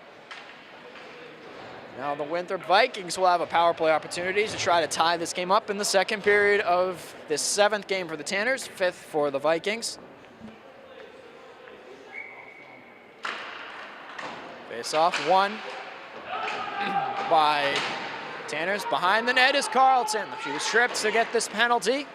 Now the Winthrop Vikings will have a power play opportunity to try to tie this game up in the second period of this 7th game for the Tanners, 5th for the Vikings. Face off, one by Tanners. Behind the net is Carlton. She was tripped to get this penalty.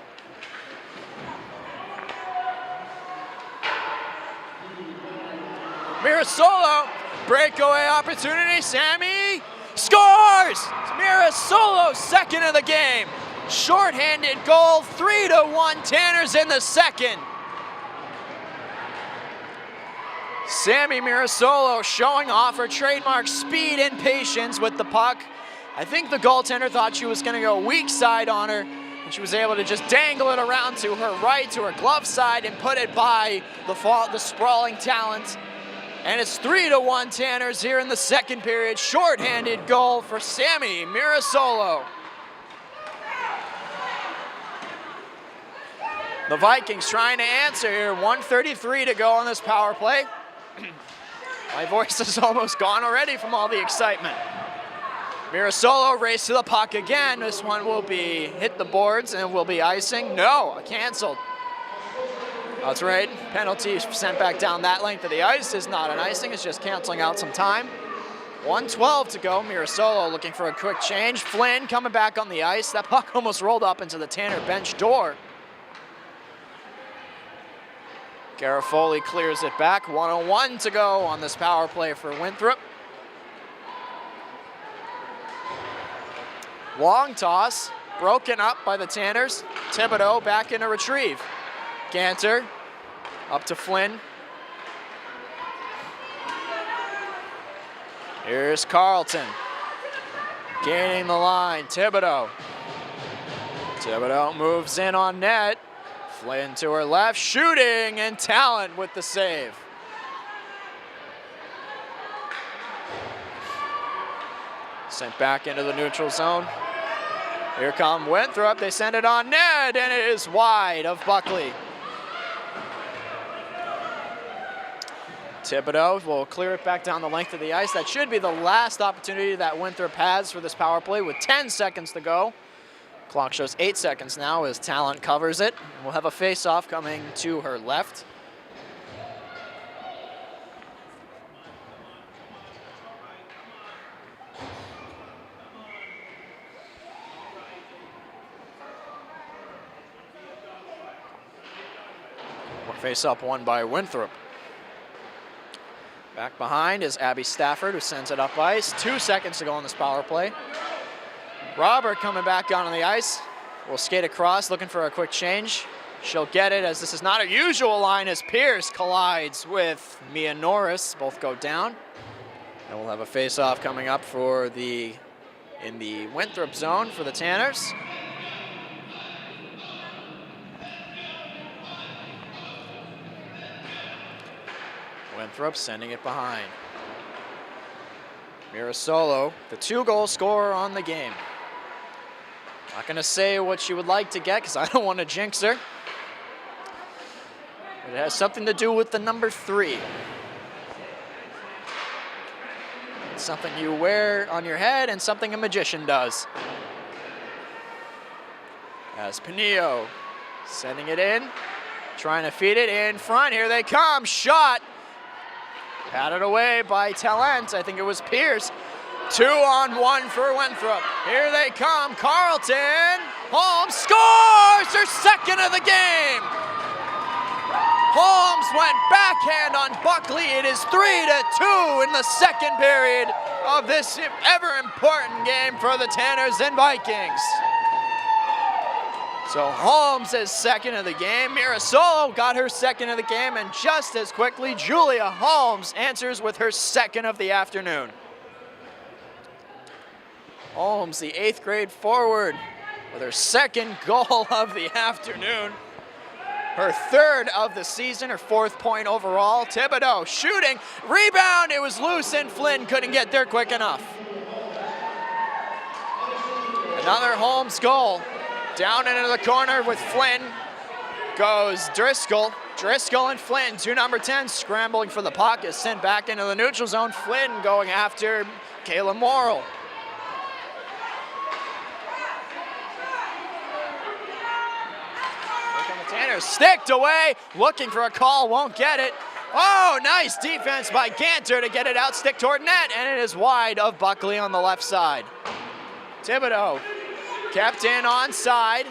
Mirasolo, breakaway opportunity. Sammy scores! Mirasolo, second of the game. Shorthanded goal, 3-1 Tanners in the second. Sammy Mirasolo showing off her trademark speed and patience with the puck. I think the goaltender thought she was going to go weak side on her, and she was able to just dangle it around to her right, to her glove side, and put it by the sprawling Talent. And it's 3-1 Tanners here in the second period. Shorthanded goal for Sammy Mirasolo. The Vikings trying to answer here. 1:33 to go on this power play. My voice is almost gone already from all the excitement. Mirasolo race to the puck again. This one will be hit the boards and will be icing. No, canceled. That's right, penalty sent back down that length of the ice is not an icing, it's just canceling out some time. 1:12 to go, Mirasolo looking for a quick change. Flynn coming back on the ice. That puck almost rolled up into the Tanner bench door. Garofoli clears it back. 1:01 to go on this power play for Winthrop. Long toss, broken up by the Tanners. Thibodeau back in a retrieve. Ganter up to Flynn. Here's Carlton. Gaining the line, Thibodeau. Thibodeau moves in on net. Flynn to her left, shooting, and Talent with the save. Sent back into the neutral zone. Here come Winthrop, they send it on net, and it is wide of Buckley. Thibodeau will clear it back down the length of the ice. That should be the last opportunity that Winthrop has for this power play with 10 seconds to go. Clock shows 8 seconds now as Talent covers it. We'll have a face-off coming to her left. Face-up won by Winthrop. Back behind is Abby Stafford, who sends it up ice. 2 seconds to go on this power play. Robert coming back down on the ice. Will skate across, looking for a quick change. She'll get it, as this is not a usual line, as Pierce collides with Mia Norris. Both go down. And we'll have a face-off coming up for in the Winthrop zone for the Tanners. Winthrop sending it behind. Mirasolo, the 2-goal scorer on the game. Not going to say what she would like to get because I don't want to jinx her. But it has something to do with the number 3. It's something you wear on your head and something a magician does. As Pinillo sending it in, trying to feed it in front. Here they come, shot. Patted away by Talent. I think it was Pierce. 2-on-1 for Winthrop. Here they come. Carlton. Holmes scores her second of the game. Holmes went backhand on Buckley. It is 3-2 in the second period of this ever important game for the Tanners and Vikings. So Holmes is second of the game. Mirasolo got her second of the game, and just as quickly, Julia Holmes answers with her second of the afternoon. Holmes, the 8th grade forward, with her second goal of the afternoon. Her 3rd of the season, her 4th point overall. Thibodeau shooting, rebound, it was loose, and Flynn couldn't get there quick enough. Another Holmes goal. Down into the corner with Flynn goes Driscoll. Driscoll and Flynn, 2 number 10s, scrambling for the puck, is sent back into the neutral zone. Flynn going after Kayla Morrill. Tanner sticked away, looking for a call, won't get it. Oh, nice defense by Ganter to get it out, stick toward net, and it is wide of Buckley on the left side. Thibodeau kept in onside.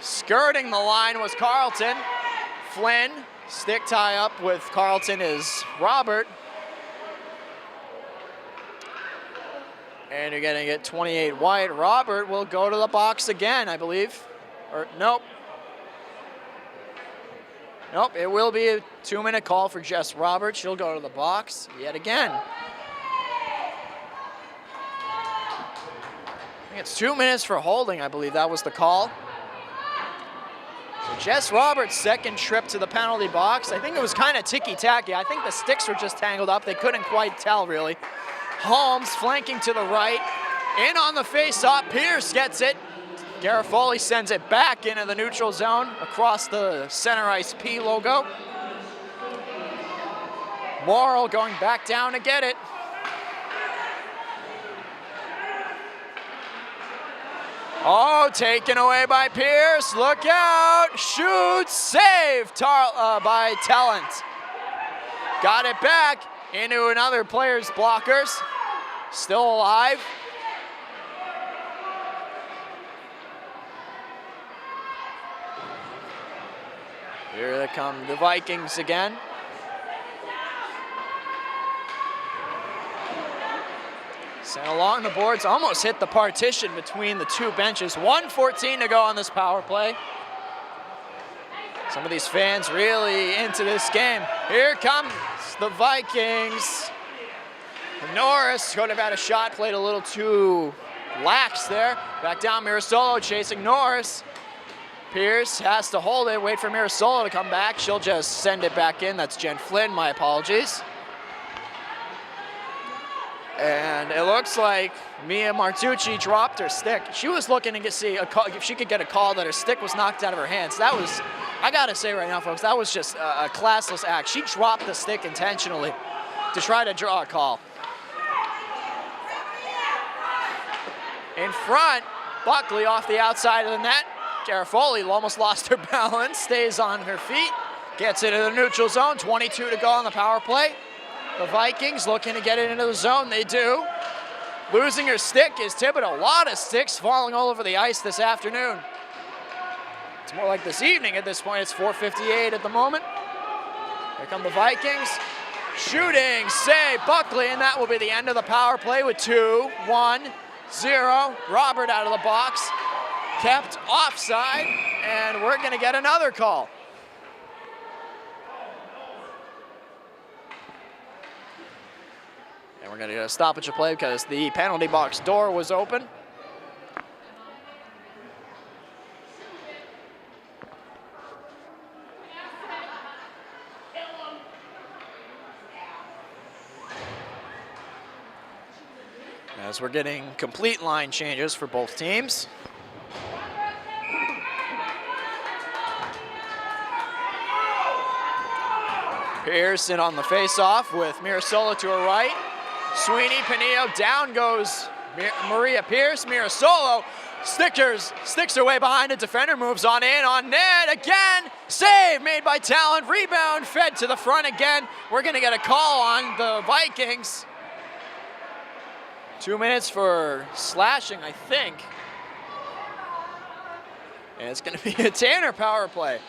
Skirting the line was Carlton. Flynn, stick tie up with Carlton is Robert. And you're gonna get 28 wide. Robert will go to the box again, I believe. Or nope. Nope, it will be a 2-minute call for Jess Roberts. She'll go to the box yet again. I think it's 2 minutes for holding, I believe that was the call. So Jess Roberts' second trip to the penalty box. I think it was kind of ticky-tacky. I think the sticks were just tangled up. They couldn't quite tell, really. Holmes flanking to the right. In on the face-off, Pierce gets it. Garofoli sends it back into the neutral zone across the center ice P logo. Morrill going back down to get it. Oh, taken away by Pierce. Look out. Shoots. Save by Talent. Got it back into another player's blockers. Still alive. Here they come, the Vikings again. Sent along the boards, almost hit the partition between the two benches. 1:14 to go on this power play. Some of these fans really into this game. Here comes the Vikings. Norris could have had a shot, played a little too lax there. Back down, Mirasolo chasing Norris. Pierce has to hold it, wait for Mirasolo to come back. She'll just send it back in. That's Jen Flynn, my apologies. And it looks like Mia Martucci dropped her stick. She was looking to see if she could get a call that her stick was knocked out of her hands. That was, I gotta say right now, folks, that was just a classless act. She dropped the stick intentionally to try to draw a call. In front, Buckley off the outside of the net. Garofoli almost lost her balance, stays on her feet, gets it in the neutral zone, 22 to go on the power play. The Vikings looking to get it into the zone, they do. Losing her stick is Thibodeau. A lot of sticks falling all over the ice this afternoon. It's more like this evening at this point. It's 4:58 at the moment. Here come the Vikings. Shooting, save, Buckley, and that will be the end of the power play with 2-1-0. Robert out of the box. Kept offside, and we're going to get another call. And we're going to get a stoppage of play because the penalty box door was open. As we're getting complete line changes for both teams. Pearson on the face-off with Mirasolo to her right. Sweeney, Pinillo, down goes Maria Pierce. Mirasolo sticks her way behind a defender, moves on in, on net again. Save made by Talent, rebound fed to the front again. We're gonna get a call on the Vikings. 2 minutes for slashing, I think. And it's gonna be a Tanner power play.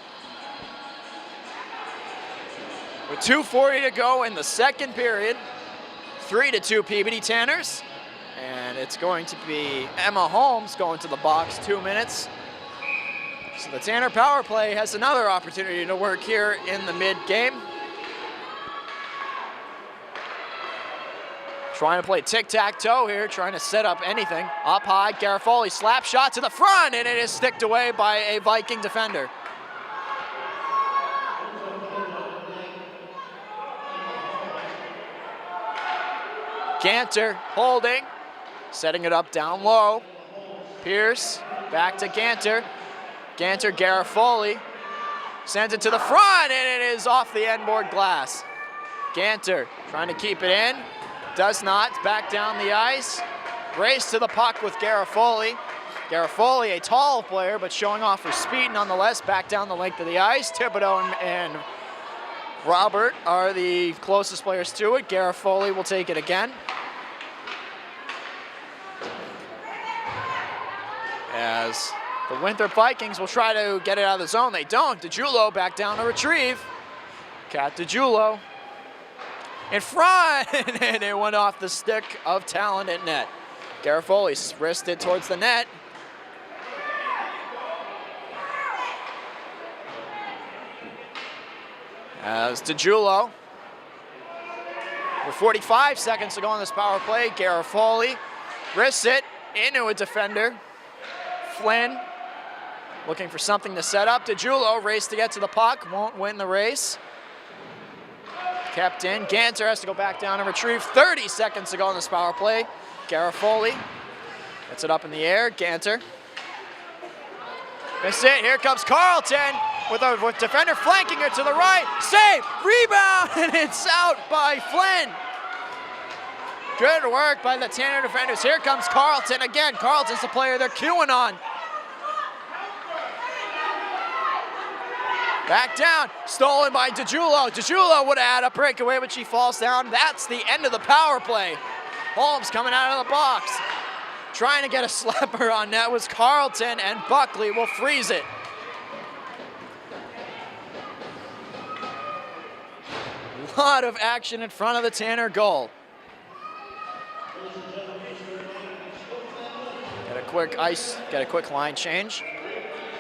With 2:40 to go in the second period, 3-2 Peabody Tanners. And it's going to be Emma Holmes going to the box, 2 minutes. So the Tanner power play has another opportunity to work here in the mid-game. Trying to play tic-tac-toe here, trying to set up anything. Up high, Garofoli slap shot to the front, and it is sticked away by a Viking defender. Ganter holding, setting it up down low. Pierce, back to Ganter. Ganter, Garofoli, sends it to the front, and it is off the end board glass. Ganter trying to keep it in, does not, back down the ice. Race to the puck with Garofoli. Garofoli, a tall player, but showing off her speed nonetheless, back down the length of the ice. Thibodeau and Robert are the closest players to it. Garofoli will take it again. As the Winthrop Vikings will try to get it out of the zone. They don't. DiGiulio back down to retrieve. Cat DiGiulio in front, and it went off the stick of Talent at net. Garofoli wristed towards the net. As DiGiulio, with 45 seconds to go on this power play, Garofoli wrists it into a defender. Flynn looking for something to set up. DiGiulio race to get to the puck, won't win the race. Kept in. Ganter has to go back down and retrieve. 30 seconds to go on this power play. Garofoli gets it up in the air. Ganter. That's it. Here comes Carlton with defender flanking her to the right. Save, rebound, and it's out by Flynn. Good work by the Tanner defenders. Here comes Carlton again. Carlton's the player they're queuing on. Back down, stolen by DiGiulio. DiGiulio would have had a breakaway, but she falls down. That's the end of the power play. Holmes coming out of the box. Trying to get a slapper on net was Carlton, and Buckley will freeze it. A lot of action in front of the Tanner goal. Get a quick line change.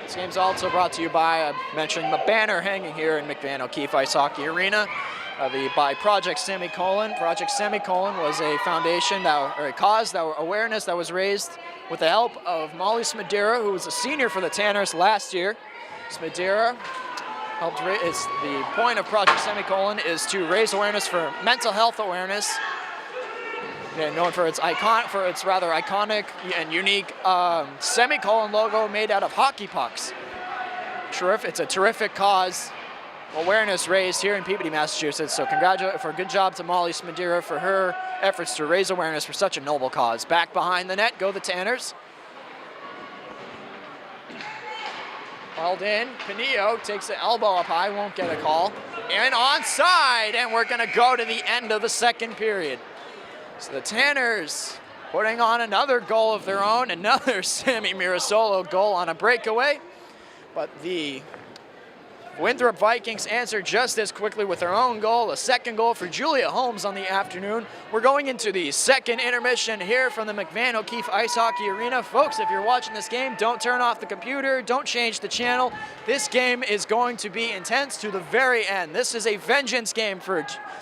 This game's also brought to you by mentioning the banner hanging here in McVan O'Keefe Ice Hockey Arena by Project Semicolon. Project Semicolon was a foundation or a cause awareness that was raised with the help of Molly Smadera, who was a senior for the Tanners last year. Smadera helped the point of Project Semicolon is to raise awareness for mental health awareness. Known for its rather iconic and unique semicolon logo made out of hockey pucks. It's a terrific cause. Awareness raised here in Peabody, Massachusetts. So good job to Molly Smadera for her efforts to raise awareness for such a noble cause. Back behind the net go the Tanners. Hauled in. Pinillo takes the elbow up high, won't get a call. And onside, and we're gonna go to the end of the second period. So the Tanners putting on another goal of their own, another Sammy Mirasolo goal on a breakaway. But the Winthrop Vikings answered just as quickly with their own goal, a second goal for Julia Holmes on the afternoon. We're going into the second intermission here from the McVan O'Keefe Ice Hockey Arena. Folks, if you're watching this game, don't turn off the computer, don't change the channel. This game is going to be intense to the very end. This is a vengeance game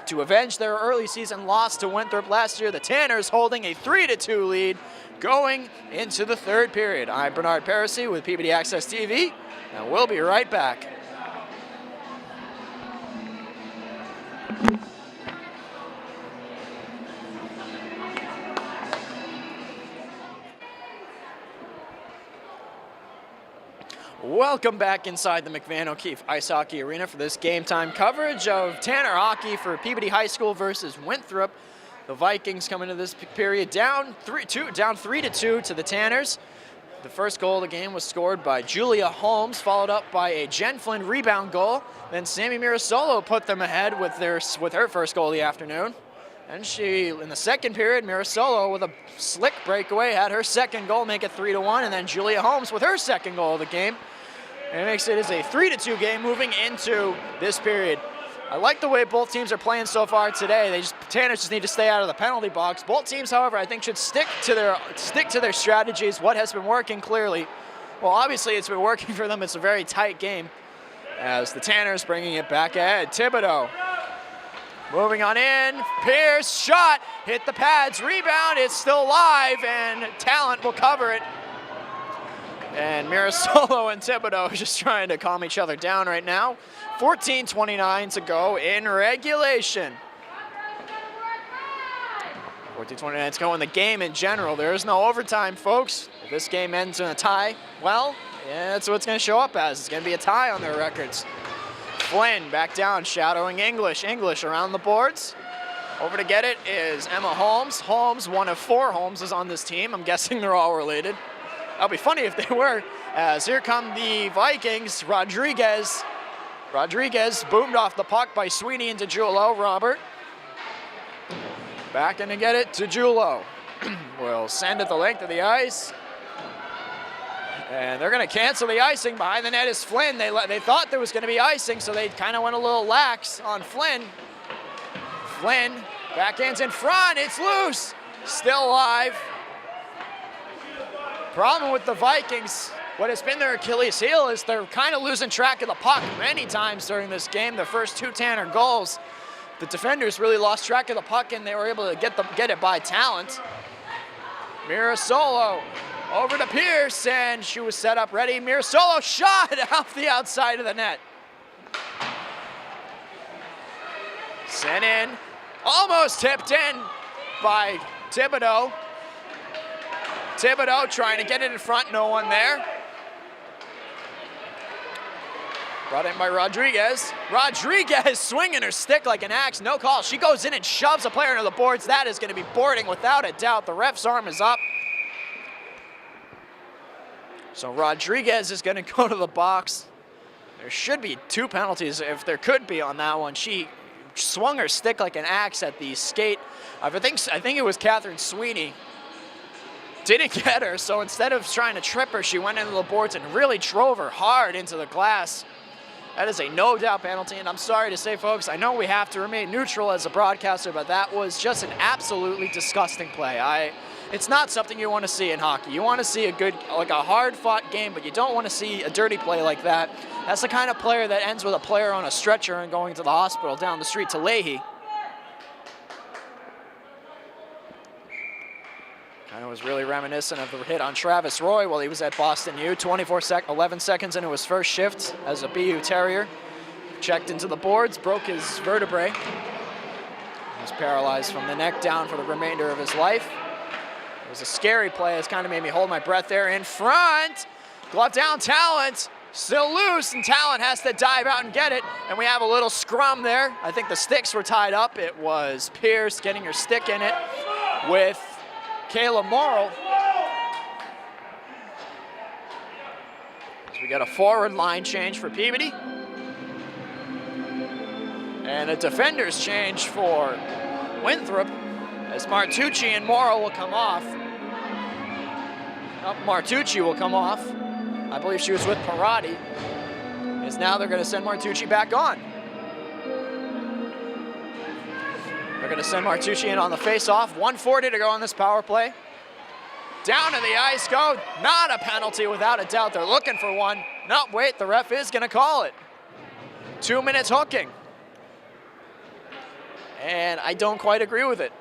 to avenge their early season loss to Winthrop last year. The Tanners holding a 3-2 lead going into the third period. I'm Bernard Parisi with Peabody Access TV, and we'll be right back. Welcome back inside the McVan O'Keefe Ice Hockey Arena for this game time coverage of Tanner hockey for Peabody High School versus Winthrop. The Vikings come into this period down 3-2 to the Tanners. The first goal of the game was scored by Julia Holmes, followed up by a Jen Flynn rebound goal. Then Sammy Mirasolo put them ahead with her first goal of the afternoon. And in the second period, Mirasolo with a slick breakaway had her second goal, make it 3-1, and then Julia Holmes with her second goal of the game. And it makes it as a 3-2 game moving into this period. I like the way both teams are playing so far today. Tanners just need to stay out of the penalty box. Both teams, however, I think should stick to their strategies. What has been working clearly? Well, obviously it's been working for them. It's a very tight game as the Tanners bringing it back ahead. Thibodeau moving on in. Pierce shot, hit the pads, rebound. It's still live, and Talent will cover it. And Mirasolo and Thibodeau are just trying to calm each other down right now. 14:29 to go in regulation. 14:29 to go in the game in general. There is no overtime, folks. If this game ends in a tie, well, yeah, that's what it's going to show up as. It's going to be a tie on their records. Flynn back down, shadowing English. English around the boards. Over to get it is Emma Holmes. Holmes, one of 4 Holmeses on this team. I'm guessing they're all related. That would be funny if they were, as here come the Vikings. Rodriguez boomed off the puck by Sweeney into Julo. Robert back in to get it to Julo. Will send it the length of the ice. And they're going to cancel the icing. Behind the net is Flynn. They thought there was going to be icing, so they kind of went a little lax on Flynn. Flynn, backhands in front. It's loose. Still alive. Problem with the Vikings, what has been their Achilles heel is they're kind of losing track of the puck many times during this game. The first 2 Tanner goals, the defenders really lost track of the puck and they were able to get it by Talent. Mirasolo over to Pierce, and she was set up ready. Mirasolo shot off the outside of the net. Sent in, almost tipped in by Thibodeau. Thibodeau trying to get it in front, no one there. Brought in by Rodriguez. Rodriguez swinging her stick like an axe, no call. She goes in and shoves a player into the boards. That is going to be boarding without a doubt. The ref's arm is up. So Rodriguez is going to go to the box. There should be 2 penalties if there could be on that one. She swung her stick like an axe at the skate. I think it was Catherine Sweeney. Didn't get her, so instead of trying to trip her, she went into the boards and really drove her hard into the glass. That is a no-doubt penalty, and I'm sorry to say, folks, I know we have to remain neutral as a broadcaster, but that was just an absolutely disgusting play. It's not something you want to see in hockey. You want to see a hard-fought game, but you don't want to see a dirty play like that. That's the kind of player that ends with a player on a stretcher and going to the hospital down the street to Leahy. Kind of was really reminiscent of the hit on Travis Roy while he was at Boston U. 11 seconds into his first shift as a BU Terrier. Checked into the boards, broke his vertebrae. He was paralyzed from the neck down for the remainder of his life. It was a scary play. It's kind of made me hold my breath there. In front, glove down, Talent. Still loose, and Talent has to dive out and get it. And we have a little scrum there. I think the sticks were tied up. It was Pierce getting her stick in it with Kayla Morrill. So we got a forward line change for Peabody. And a defender's change for Winthrop as Martucci and Morrill will come off. Martucci will come off. I believe she was with Parati. As now they're going to send Martucci back on. They're going to send Martucci in on the face-off. 1:40 to go on this power play. Down to the ice go. Not a penalty without a doubt. They're looking for one. No, wait, the ref is going to call it. 2 minutes hooking. And I don't quite agree with it.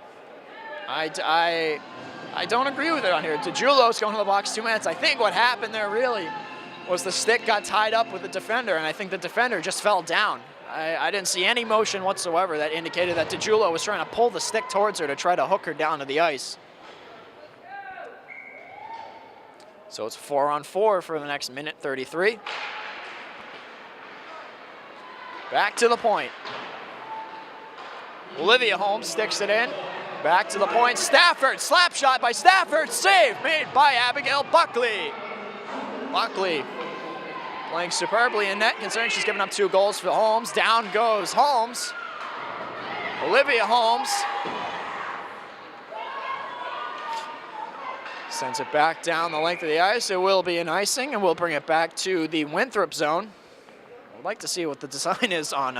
I don't agree with it on here. DeJulo's going to the box, 2 minutes. I think what happened there really was the stick got tied up with the defender, and I think the defender just fell down. I didn't see any motion whatsoever that indicated that DeJulo was trying to pull the stick towards her to try to hook her down to the ice. So it's 4-on-4 for the next minute 33. Back to the point. Olivia Holmes sticks it in. Back to the point. Stafford, slap shot by Stafford. Save made by Abigail Buckley. Buckley playing superbly in net, considering she's given up 2 goals for Holmes. Down goes Holmes. Olivia Holmes sends it back down the length of the ice. It will be an icing, and we'll bring it back to the Winthrop zone. I'd like to see what the design is on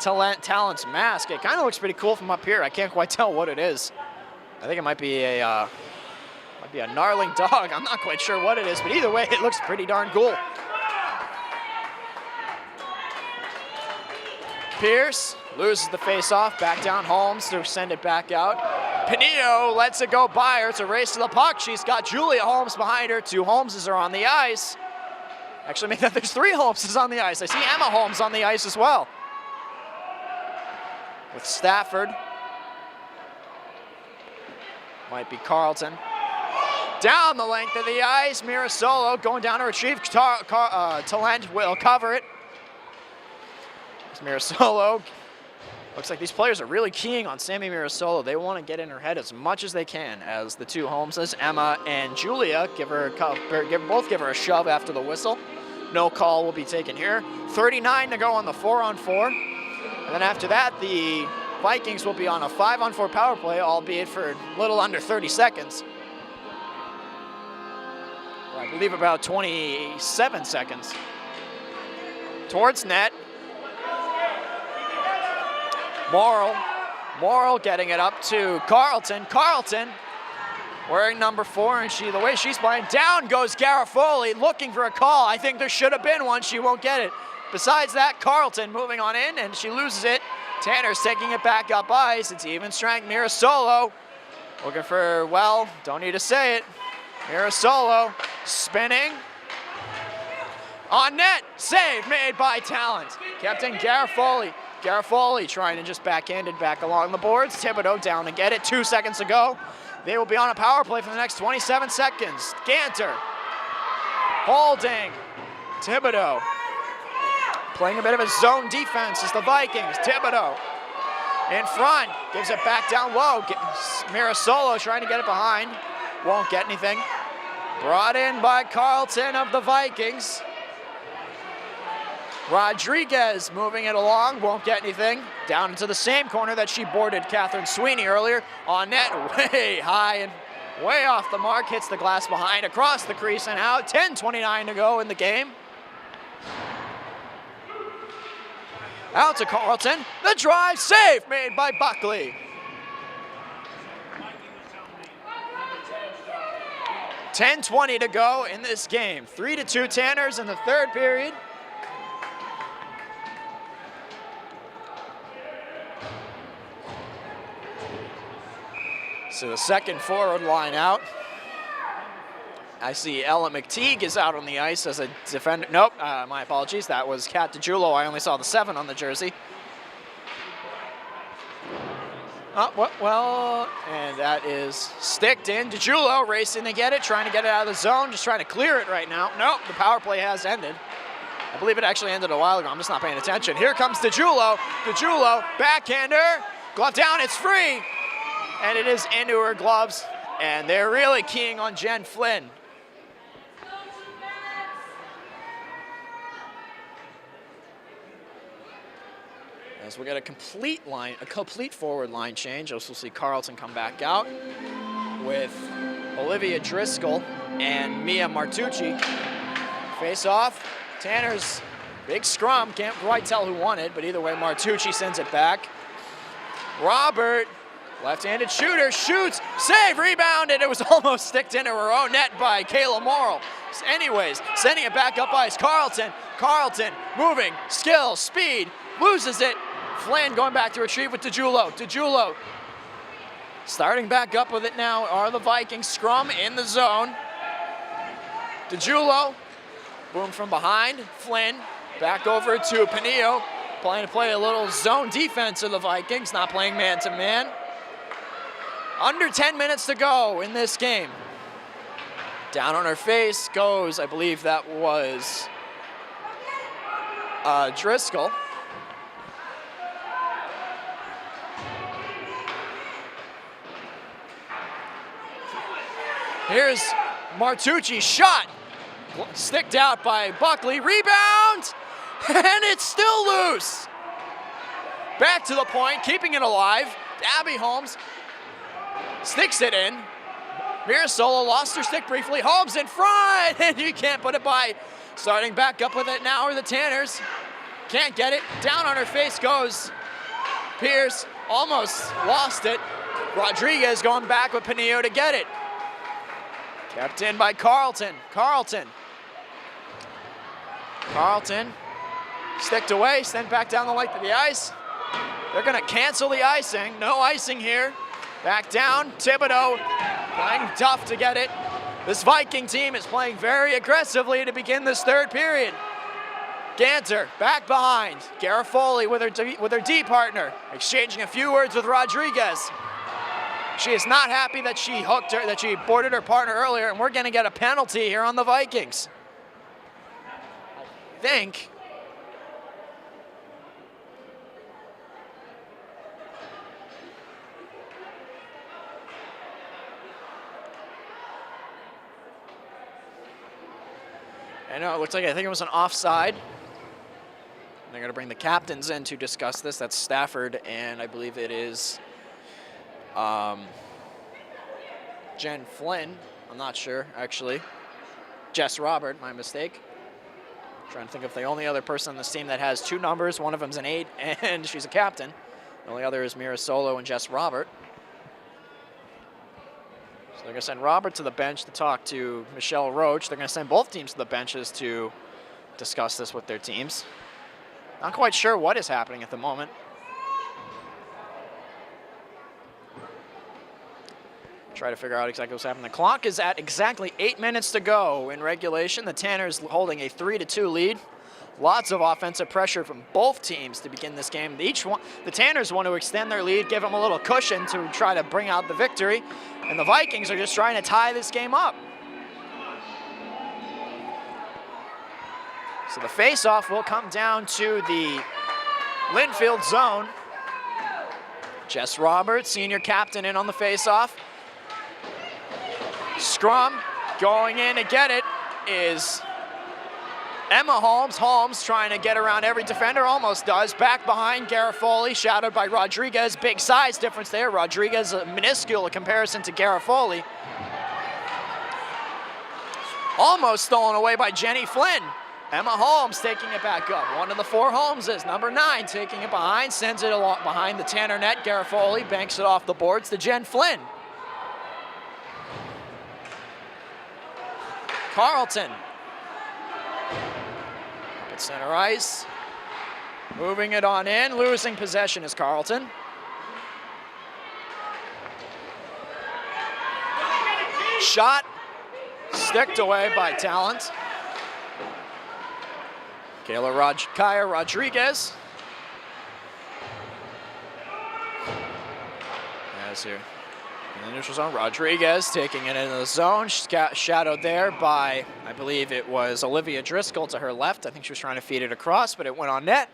Talent's mask. It kind of looks pretty cool from up here. I can't quite tell what it is. I think it might be a gnarling dog. I'm not quite sure what it is, but either way, it looks pretty darn cool. Pierce loses the face-off, back down Holmes to send it back out. Pinillo lets it go by her. It's a race to the puck. She's got Julia Holmes behind her. 2 Holmeses are on the ice. Actually, make that there's 3 Holmeses on the ice. I see Emma Holmes on the ice as well. With Stafford. Might be Carlton. Down the length of the ice, Mirasolo going down to retrieve. Talent will cover it. Mirasolo. Looks like these players are really keying on Sammy Mirasolo. They want to get in her head as much as they can, as the 2 Holmeses, Emma and Julia, both give her a shove after the whistle. No call will be taken here. 39 to go on the 4-on-4. And then after that, the Vikings will be on a 5-on-4 power play, albeit for a little under 30 seconds. Or I believe about 27 seconds. Towards net. Morrill getting it up to Carlton. Carlton wearing number 4, and the way she's playing, down goes Garofoli looking for a call. I think there should have been one. She won't get it. Besides that, Carlton moving on in, and she loses it. Tanner's taking it back up ice. It's even strength. Mirasolo looking for, well, don't need to say it. Mirasolo spinning. On net, save made by Talent. Captain Garofoli. Garofoli trying to just backhand it back along the boards. Thibodeau down to get it. 2 seconds to go. They will be on a power play for the next 27 seconds. Ganter. Holding. Thibodeau. Playing a bit of a zone defense as the Vikings. Thibodeau in front. Gives it back down low. Mirasolo trying to get it behind. Won't get anything. Brought in by Carlton of the Vikings. Rodriguez moving it along, won't get anything. Down into the same corner that she boarded Catherine Sweeney earlier. On net, way high and way off the mark. Hits the glass behind, across the crease and out. 10:29 to go in the game. Out to Carlton. The drive, save made by Buckley. 10:20 to go in this game. 3-2 Tanners in the 3rd period. So the 2nd forward line out. I see Ella McTeague is out on the ice as a defender. Nope, my apologies. That was Kat DiGiulio. I only saw the 7 on the jersey. Well, and that is sticked in. DiGiulio racing to get it, trying to get it out of the zone, just trying to clear it right now. Nope, the power play has ended. I believe it actually ended a while ago. I'm just not paying attention. Here comes DiGiulio. DiGiulio, backhander, glove down, it's free. And it is into her gloves, and they're really keying on Jen Flynn. As we get a complete forward line change. Also we'll see Carlton come back out with Olivia Driscoll and Mia Martucci. Face off. Tanner's big scrum. Can't quite tell who won it, but either way, Martucci sends it back. Robert. Left-handed shooter, shoots, save, rebounded. It was almost sticked into her own net by Kayla Morrill. Anyways, sending it back up ice. Carlton moving, skill, speed, loses it. Flynn going back to retrieve with DiGiulio. DiGiulio starting back up with it now are the Vikings. Scrum in the zone. DiGiulio, boom from behind. Flynn back over to Pinillo. Playing to play a little zone defense of the Vikings, not playing man-to-man. Under 10 minutes to go in this game. Down on her face goes, I believe that was Driscoll. Here's Martucci's shot. Sticked out by Buckley. Rebound! And it's still loose. Back to the point, keeping it alive. Abby Holmes sticks it in. Mirasolo lost her stick briefly. Holmes in front, and you can't put it by. Starting back up with it now are the Tanners. can't get it. Down on her face goes Pierce, almost lost it. Rodriguez going back with Pinillo to get it. Kept in by Carlton. Carlton sticked away, sent back down the length of the ice. They're gonna cancel the icing. No icing here. Back down, Thibodeau playing tough to get it. This Viking team is playing very aggressively to begin this third period. Ganter back behind. Garofoli with her D partner, exchanging a few words with Rodriguez. She is not happy that she boarded her partner earlier, and we're gonna get a penalty here on the Vikings. I think. I know, it looks like, I think it was an offside. They're going to bring the captains in to discuss this. That's Stafford, and I believe it is Jen Flynn. I'm not sure, actually. Jess Robert, my mistake. I'm trying to think of the only other person on this team that has 2 numbers. One of them's an 8, and she's a captain. The only other is Mira Solo and Jess Robert. So they're going to send Robert to the bench to talk to Michelle Roach. They're going to send both teams to the benches to discuss this with their teams. Not quite sure what is happening at the moment. Try to figure out exactly what's happening. The clock is at exactly 8 minutes to go in regulation. The Tanners holding a 3-2 lead. Lots of offensive pressure from both teams to begin this game. The Tanners want to extend their lead, give them a little cushion to try to bring out the victory. And the Vikings are just trying to tie this game up. So the face-off will come down to the Linfield zone. Jess Roberts, senior captain, in on the face-off. Scrum going in to get it is Emma Holmes. Holmes trying to get around every defender, almost does. Back behind Garofoli, shadowed by Rodriguez. Big size difference there. Rodriguez minuscule in comparison to Garofoli. Almost stolen away by Jenny Flynn. Emma Holmes taking it back up. One of the 4 Holmeses, number 9, taking it behind, sends it along behind the Tanner net. Garofoli banks it off the boards to Jen Flynn. Carlton. At center ice. Moving it on in. Losing possession is Carlton. Shot. Sticked away by Talent. Kaya Rodriguez. As here. In the neutral zone, Rodriguez taking it into the zone. She's got shadowed there by, I believe it was Olivia Driscoll to her left. I think she was trying to feed it across, but it went on net.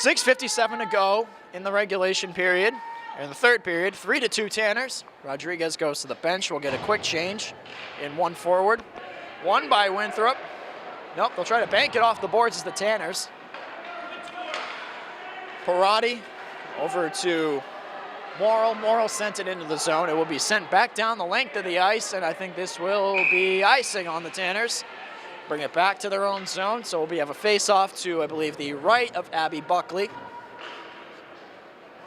6:57 to go in the regulation period. In the third period, 3-2 Tanners. Rodriguez goes to the bench. We'll get a quick change in 1 forward. 1 by Winthrop. Nope, they'll try to bank it off the boards as the Tanners. Parati over to Morrill. Morrill sent it into the zone. It will be sent back down the length of the ice, and I think this will be icing on the Tanners. Bring it back to their own zone, so we have a face-off to, I believe, the right of Abby Buckley.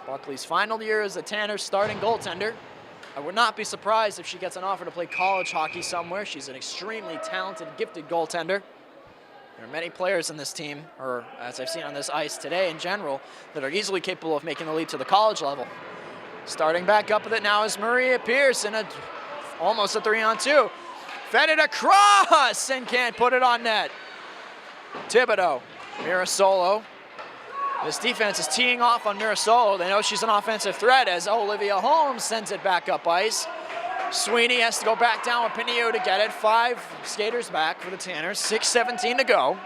Buckley's final year as a Tanners starting goaltender. I would not be surprised if she gets an offer to play college hockey somewhere. She's an extremely talented, gifted goaltender. There are many players in this team, or as I've seen on this ice today in general, that are easily capable of making the leap to the college level. Starting back up with it now is Maria Pierce in almost a 3-on-2. Fed it across and can't put it on net. Thibodeau, Mirasolo. This defense is teeing off on Mirasolo. They know she's an offensive threat as Olivia Holmes sends it back up ice. Sweeney has to go back down with Pinillo to get it. 5 skaters back for the Tanners. 6:17 to go.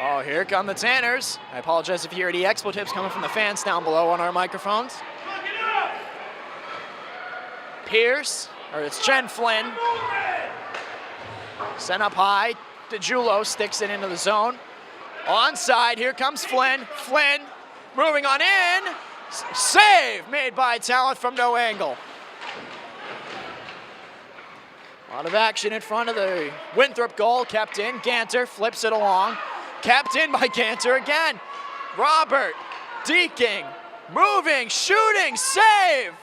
Oh, here come the Tanners. I apologize if you hear any expletives coming from the fans down below on our microphones. Pierce, or it's Jen Flynn. Sent up high. DeJulo sticks it into the zone. Onside, here comes Flynn. Flynn moving on in. Save made by Talent from no angle. A lot of action in front of the Winthrop goal, kept in. Ganter flips it along. Kept in by Ganter again. Robert, deking, moving, shooting, save!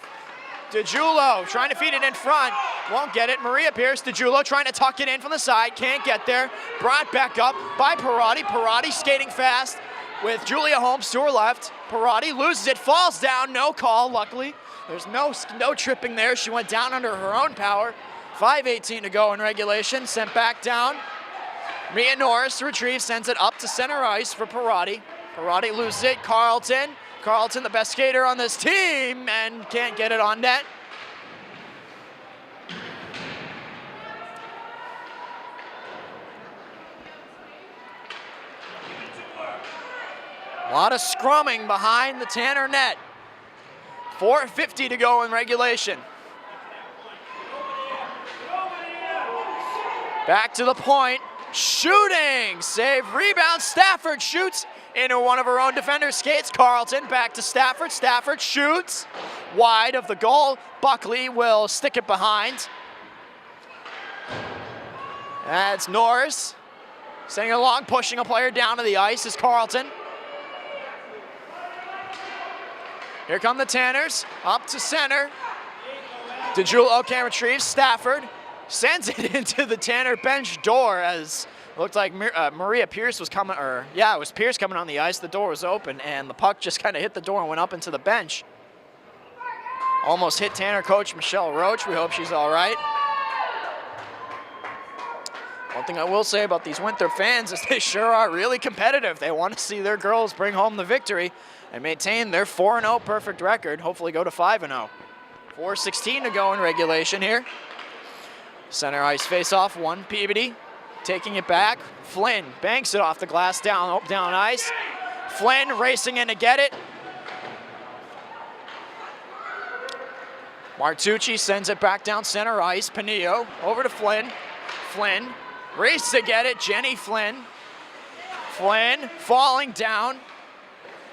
DiGiulio trying to feed it in front, won't get it. Maria Pierce, DiGiulio trying to tuck it in from the side, can't get there. Brought back up by Parati. Parati skating fast with Julia Holmes to her left. Parati loses it, falls down, no call, luckily. There's no tripping there. She went down under her own power. 5:18 to go in regulation, sent back down. Mia Norris retrieves, sends it up to center ice for Parati. Parati loses it, Carlton, the best skater on this team, and can't get it on net. A lot of scrumming behind the Tanner net. 4:50 to go in regulation. Back to the point, shooting, save, rebound, Stafford shoots into one of her own defenders, skates. Carlton back to Stafford. Stafford shoots wide of the goal. Buckley will stick it behind. That's Norris. Sending it along, pushing a player down to the ice is Carlton. Here come the Tanners, up to center. DiGiulio can retrieve. Stafford sends it into the Tanner bench door as it looked like Maria Pierce was coming, it was Pierce coming on the ice. The door was open, and the puck just kind of hit the door and went up into the bench. Almost hit Tanner coach Michelle Roach. We hope she's all right. One thing I will say about these Winthrop fans is they sure are really competitive. They want to see their girls bring home the victory and maintain their 4-0 perfect record, hopefully go to 5-0. 4:16 to go in regulation here. Center ice face-off, one Peabody. Taking it back, Flynn banks it off the glass down ice. Flynn racing in to get it. Martucci sends it back down center ice. Panillo over to Flynn. Flynn races to get it. Jenny Flynn. Flynn falling down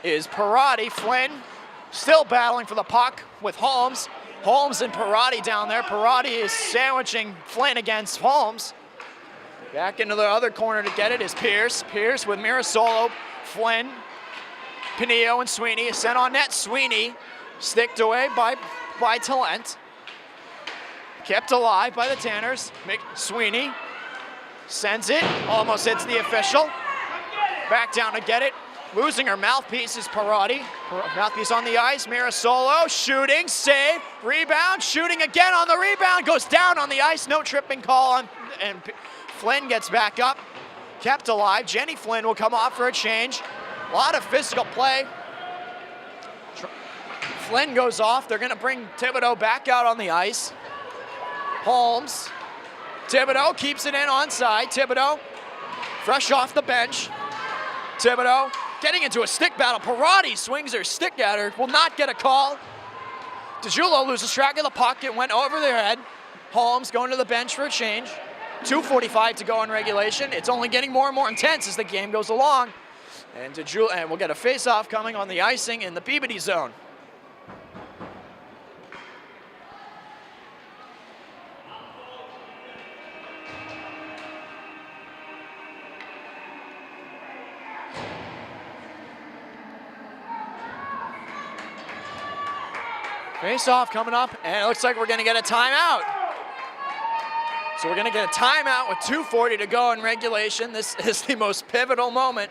is Parati. Flynn still battling for the puck with Holmes. Holmes and Parati down there. Parati is sandwiching Flynn against Holmes. Back into the other corner to get it is Pierce. Pierce with Mirasolo, Flynn, Panillo, and Sweeney. Sent on net. Sweeney sticked away by Talent. Kept alive by the Tanners. Sweeney sends it. Almost hits the official. Back down to get it. Losing her mouthpiece is Parati. Mouthpiece on the ice. Mirasolo shooting, save, rebound, shooting again on the rebound. Goes down on the ice. No tripping call and Flynn gets back up, kept alive. Jenny Flynn will come off for a change. A lot of physical play. Flynn goes off. They're going to bring Thibodeau back out on the ice. Holmes. Thibodeau keeps it in onside. Thibodeau, fresh off the bench. Thibodeau getting into a stick battle. Parati swings her stick at her. Will not get a call. DiGiulio loses track of the puck. It went over their head. Holmes going to the bench for a change. 2:45 to go in regulation. It's only getting more and more intense as the game goes along. And we'll get a face-off coming on the icing in the Peabody zone. Face-off coming up, and it looks like we're going to get a timeout. So we're going to get a timeout with 2:40 to go in regulation. This is the most pivotal moment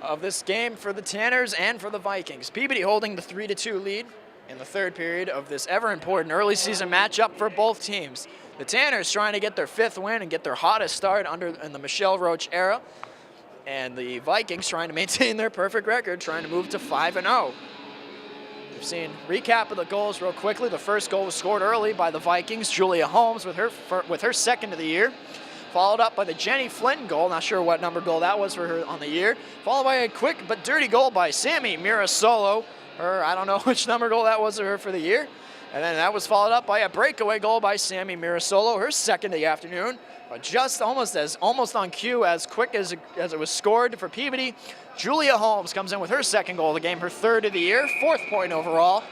of this game for the Tanners and for the Vikings. Peabody holding the 3-2 lead in the third period of this ever-important early season matchup for both teams. The Tanners trying to get their 5th win and get their hottest start in the Michelle Roach era. And the Vikings trying to maintain their perfect record, trying to move to 5-0. We've seen recap of the goals real quickly. The first goal was scored early by the Vikings, Julia Holmes with her second of the year. Followed up by the Jenny Flynn goal, not sure what number goal that was for her on the year. Followed by a quick but dirty goal by Sammy Mirasolo. I don't know which number goal that was for her for the year. And then that was followed up by a breakaway goal by Sammy Mirasolo, her second of the afternoon. But just almost on cue, as quick as it was scored for Peabody, Julia Holmes comes in with her second goal of the game, her third of the year, 4th point overall.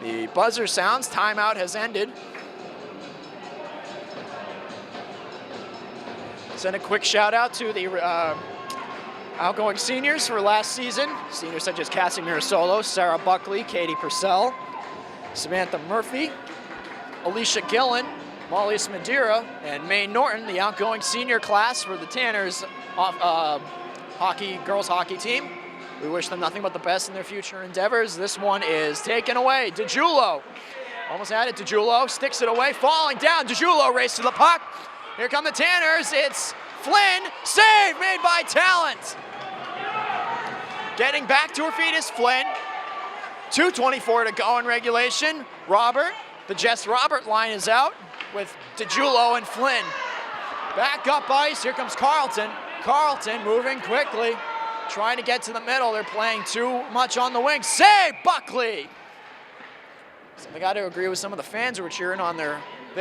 The buzzer sounds, timeout has ended. Send a quick shout out to the outgoing seniors for last season. Seniors such as Cassie Mirasolo, Sarah Buckley, Katie Purcell, Samantha Murphy, Alicia Gillen, Molly Smadira, and May Norton, the outgoing senior class for the Tanners girls hockey team. We wish them nothing but the best in their future endeavors. This one is taken away. DiGiulio almost had it. DiGiulio sticks it away, falling down. DiGiulio races to the puck. Here come the Tanners. It's Flynn. Save made by Talent. Getting back to her feet is Flynn. 2:24 to go in regulation. Robert, the Jess Robert line is out with DiGiulio and Flynn. Back up ice. Here comes Carlton. Carlton moving quickly, trying to get to the middle. They're playing too much on the wing. Save Buckley. So I got to agree with some of the fans who were cheering on their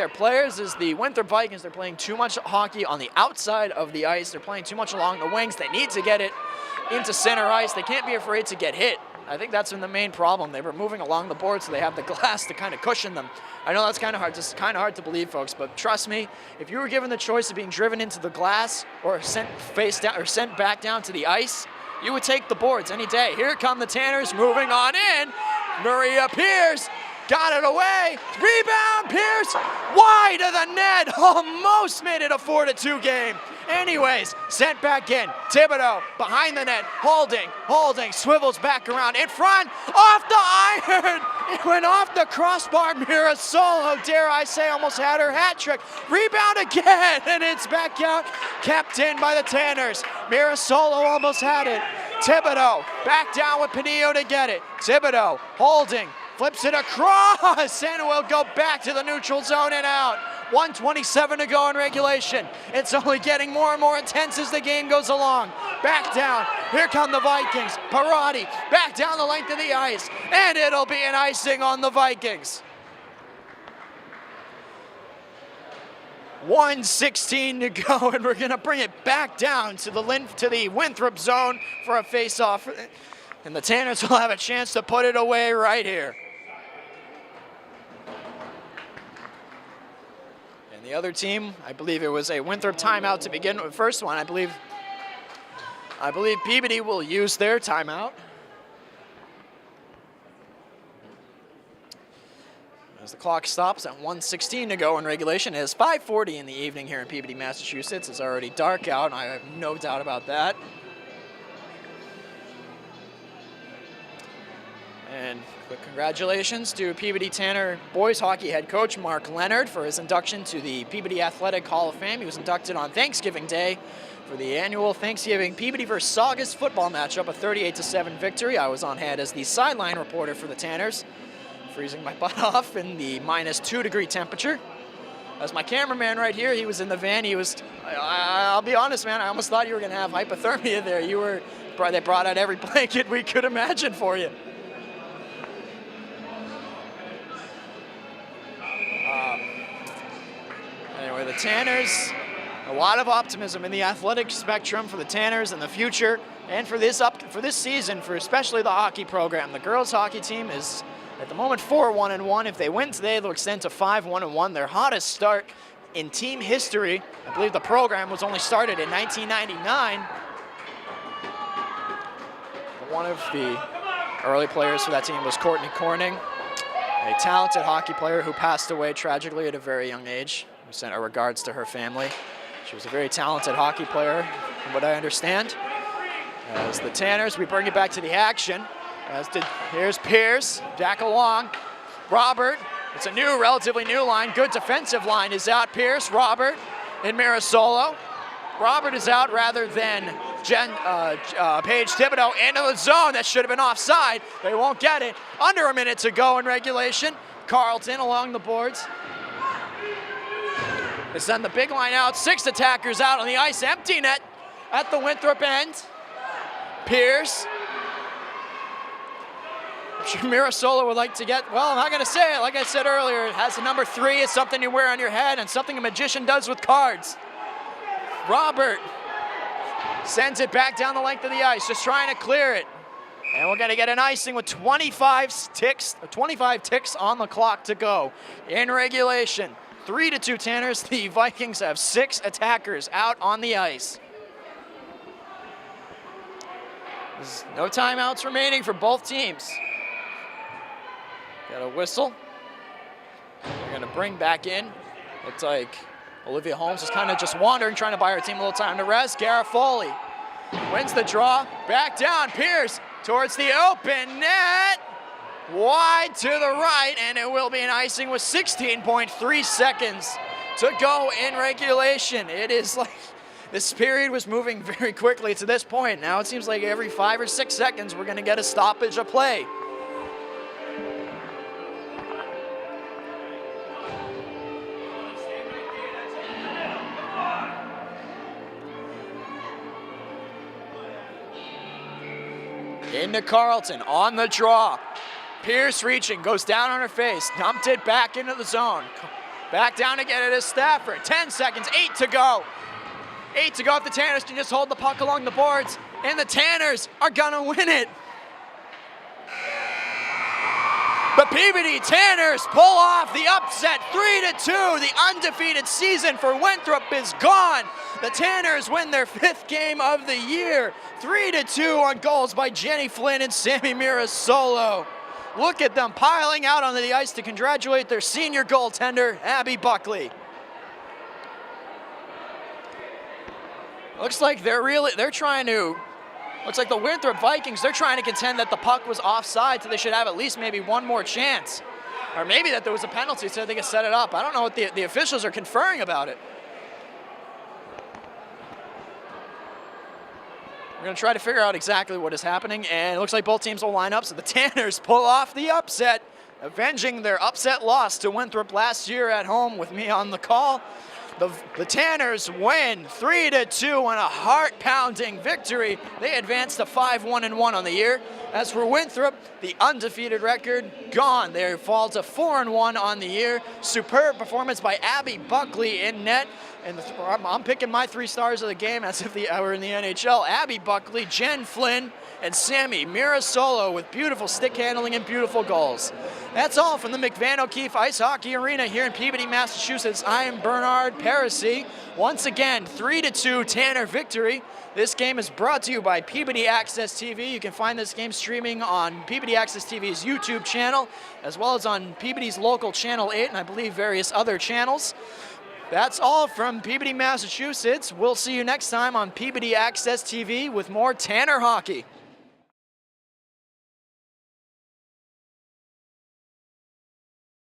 players. Is the Winthrop Vikings. They're playing too much hockey on the outside of the ice. They're playing too much along the wings. They need to get it into center ice. They can't be afraid to get hit. I think that's been the main problem. They were moving along the board, so they have the glass to kind of cushion them. I know that's kind of hard to believe, folks, but trust me, if you were given the choice of being driven into the glass or sent face down or sent back down to the ice, you would take the boards any day. Here come the Tanners moving on in. Maria Pierce got it away. Rebound, Pierce wide of the net. Almost made it a 4-2 game. Anyways, sent back in. Thibodeau behind the net, holding, swivels back around in front, off the iron. It went off the crossbar. Mirasolo, dare I say, almost had her hat trick. Rebound again, and it's back out, kept in by the Tanners. Mirasolo almost had it. Thibodeau back down with Pinillo to get it. Thibodeau holding, flips it across, and will go back to the neutral zone and out. 1:27 to go in regulation. It's only getting more and more intense as the game goes along. Back down. Here come the Vikings. Parati back down the length of the ice, and it'll be an icing on the Vikings. 1:16 to go, and we're going to bring it back down to the Winthrop zone for a face-off. And the Tanners will have a chance to put it away right here. And the other team, I believe it was a Winthrop timeout to begin with. First one, I believe Peabody will use their timeout. As the clock stops at 1:16 to go in regulation. It is 5:40 in the evening here in Peabody, Massachusetts. It's already dark out, and I have no doubt about that. And quick congratulations to Peabody Tanner boys hockey head coach Mark Leonard for his induction to the Peabody Athletic Hall of Fame. He was inducted on Thanksgiving Day for the annual Thanksgiving Peabody vs. Saugus football matchup, a 38-7 victory. I was on hand as the sideline reporter for the Tanners, freezing my butt off in the -2-degree temperature. As my cameraman right here, he was in the van. I'll be honest, man, I almost thought you were going to have hypothermia there. They brought out every blanket we could imagine for you. Anyway, the Tanners, a lot of optimism in the athletic spectrum for the Tanners in the future and for this season, for especially the hockey program. The girls hockey team is at the moment 4-1-1. If they win today, they'll extend to 5-1-1. Their hottest start in team history. I believe the program was only started in 1999. One of the early players for that team was Courtney Corning, a talented hockey player who passed away tragically at a very young age. We sent our regards to her family. She was a very talented hockey player, from what I understand. As the Tanners, we bring it back to the action. Here's Pierce, back along. Robert, it's a relatively new line. Good defensive line is out. Pierce, Robert, and Mirasolo. Robert is out rather than Paige Thibodeau into the zone. That should have been offside. They won't get it. Under a minute to go in regulation. Carlton along the boards. They send the big line out. 6 attackers out on the ice. Empty net at the Winthrop end. Pierce. I'm sure Mirasolo would like to get, well, I'm not going to say it. Like I said earlier, it has the number 3. It's something you wear on your head and something a magician does with cards. Robert sends it back down the length of the ice, just trying to clear it. And we're going to get an icing with 25 ticks on the clock to go. In regulation, 3-2 Tanners. The Vikings have 6 attackers out on the ice. There's no timeouts remaining for both teams. Got a whistle. We're going to bring back in. Looks like Olivia Holmes is kind of just wandering, trying to buy her team a little time to rest. Garofoli wins the draw. Back down, Pierce towards the open net. Wide to the right, and it will be an icing with 16.3 seconds to go in regulation. It is like this period was moving very quickly to this point. Now it seems like every 5 or 6 seconds we're going to get a stoppage of play. Into Carlton on the draw. Pierce reaching, goes down on her face, dumped it back into the zone. Back down to get it is Stafford. 10 seconds, 8 to go. 8 to go if the Tanners can just hold the puck along the boards, and the Tanners are gonna win it. The Peabody Tanners pull off the upset 3-2. The undefeated season for Winthrop is gone. The Tanners win their 5th game of the year. 3-2 on goals by Jenny Flynn and Sammy Mirasolo. Look at them piling out onto the ice to congratulate their senior goaltender, Abby Buckley. Looks like they're trying to, looks like the Winthrop Vikings, they're trying to contend that the puck was offside, so they should have at least maybe one more chance. Or maybe that there was a penalty so they could set it up. I don't know what the officials are conferring about it. We're going to try to figure out exactly what is happening, and it looks like both teams will line up, so the Tanners pull off the upset, avenging their upset loss to Winthrop last year at home with me on the call. The Tanners win 3-2 on a heart-pounding victory. They advance to 5-1-1 on the year. As for Winthrop, the undefeated record gone. They fall to 4-1 on the year. Superb performance by Abby Buckley in net. And I'm picking my 3 stars of the game as if I were in the NHL. Abby Buckley, Jen Flynn, and Sammy Mirasolo with beautiful stick handling and beautiful goals. That's all from the McVan O'Keefe Ice Hockey Arena here in Peabody, Massachusetts. I am Bernard Parisi. Once again, 3-2 Tanner victory. This game is brought to you by Peabody Access TV. You can find this game streaming on Peabody Access TV's YouTube channel, as well as on Peabody's local Channel 8, and I believe various other channels. That's all from Peabody, Massachusetts. We'll see you next time on Peabody Access TV with more Tanner hockey.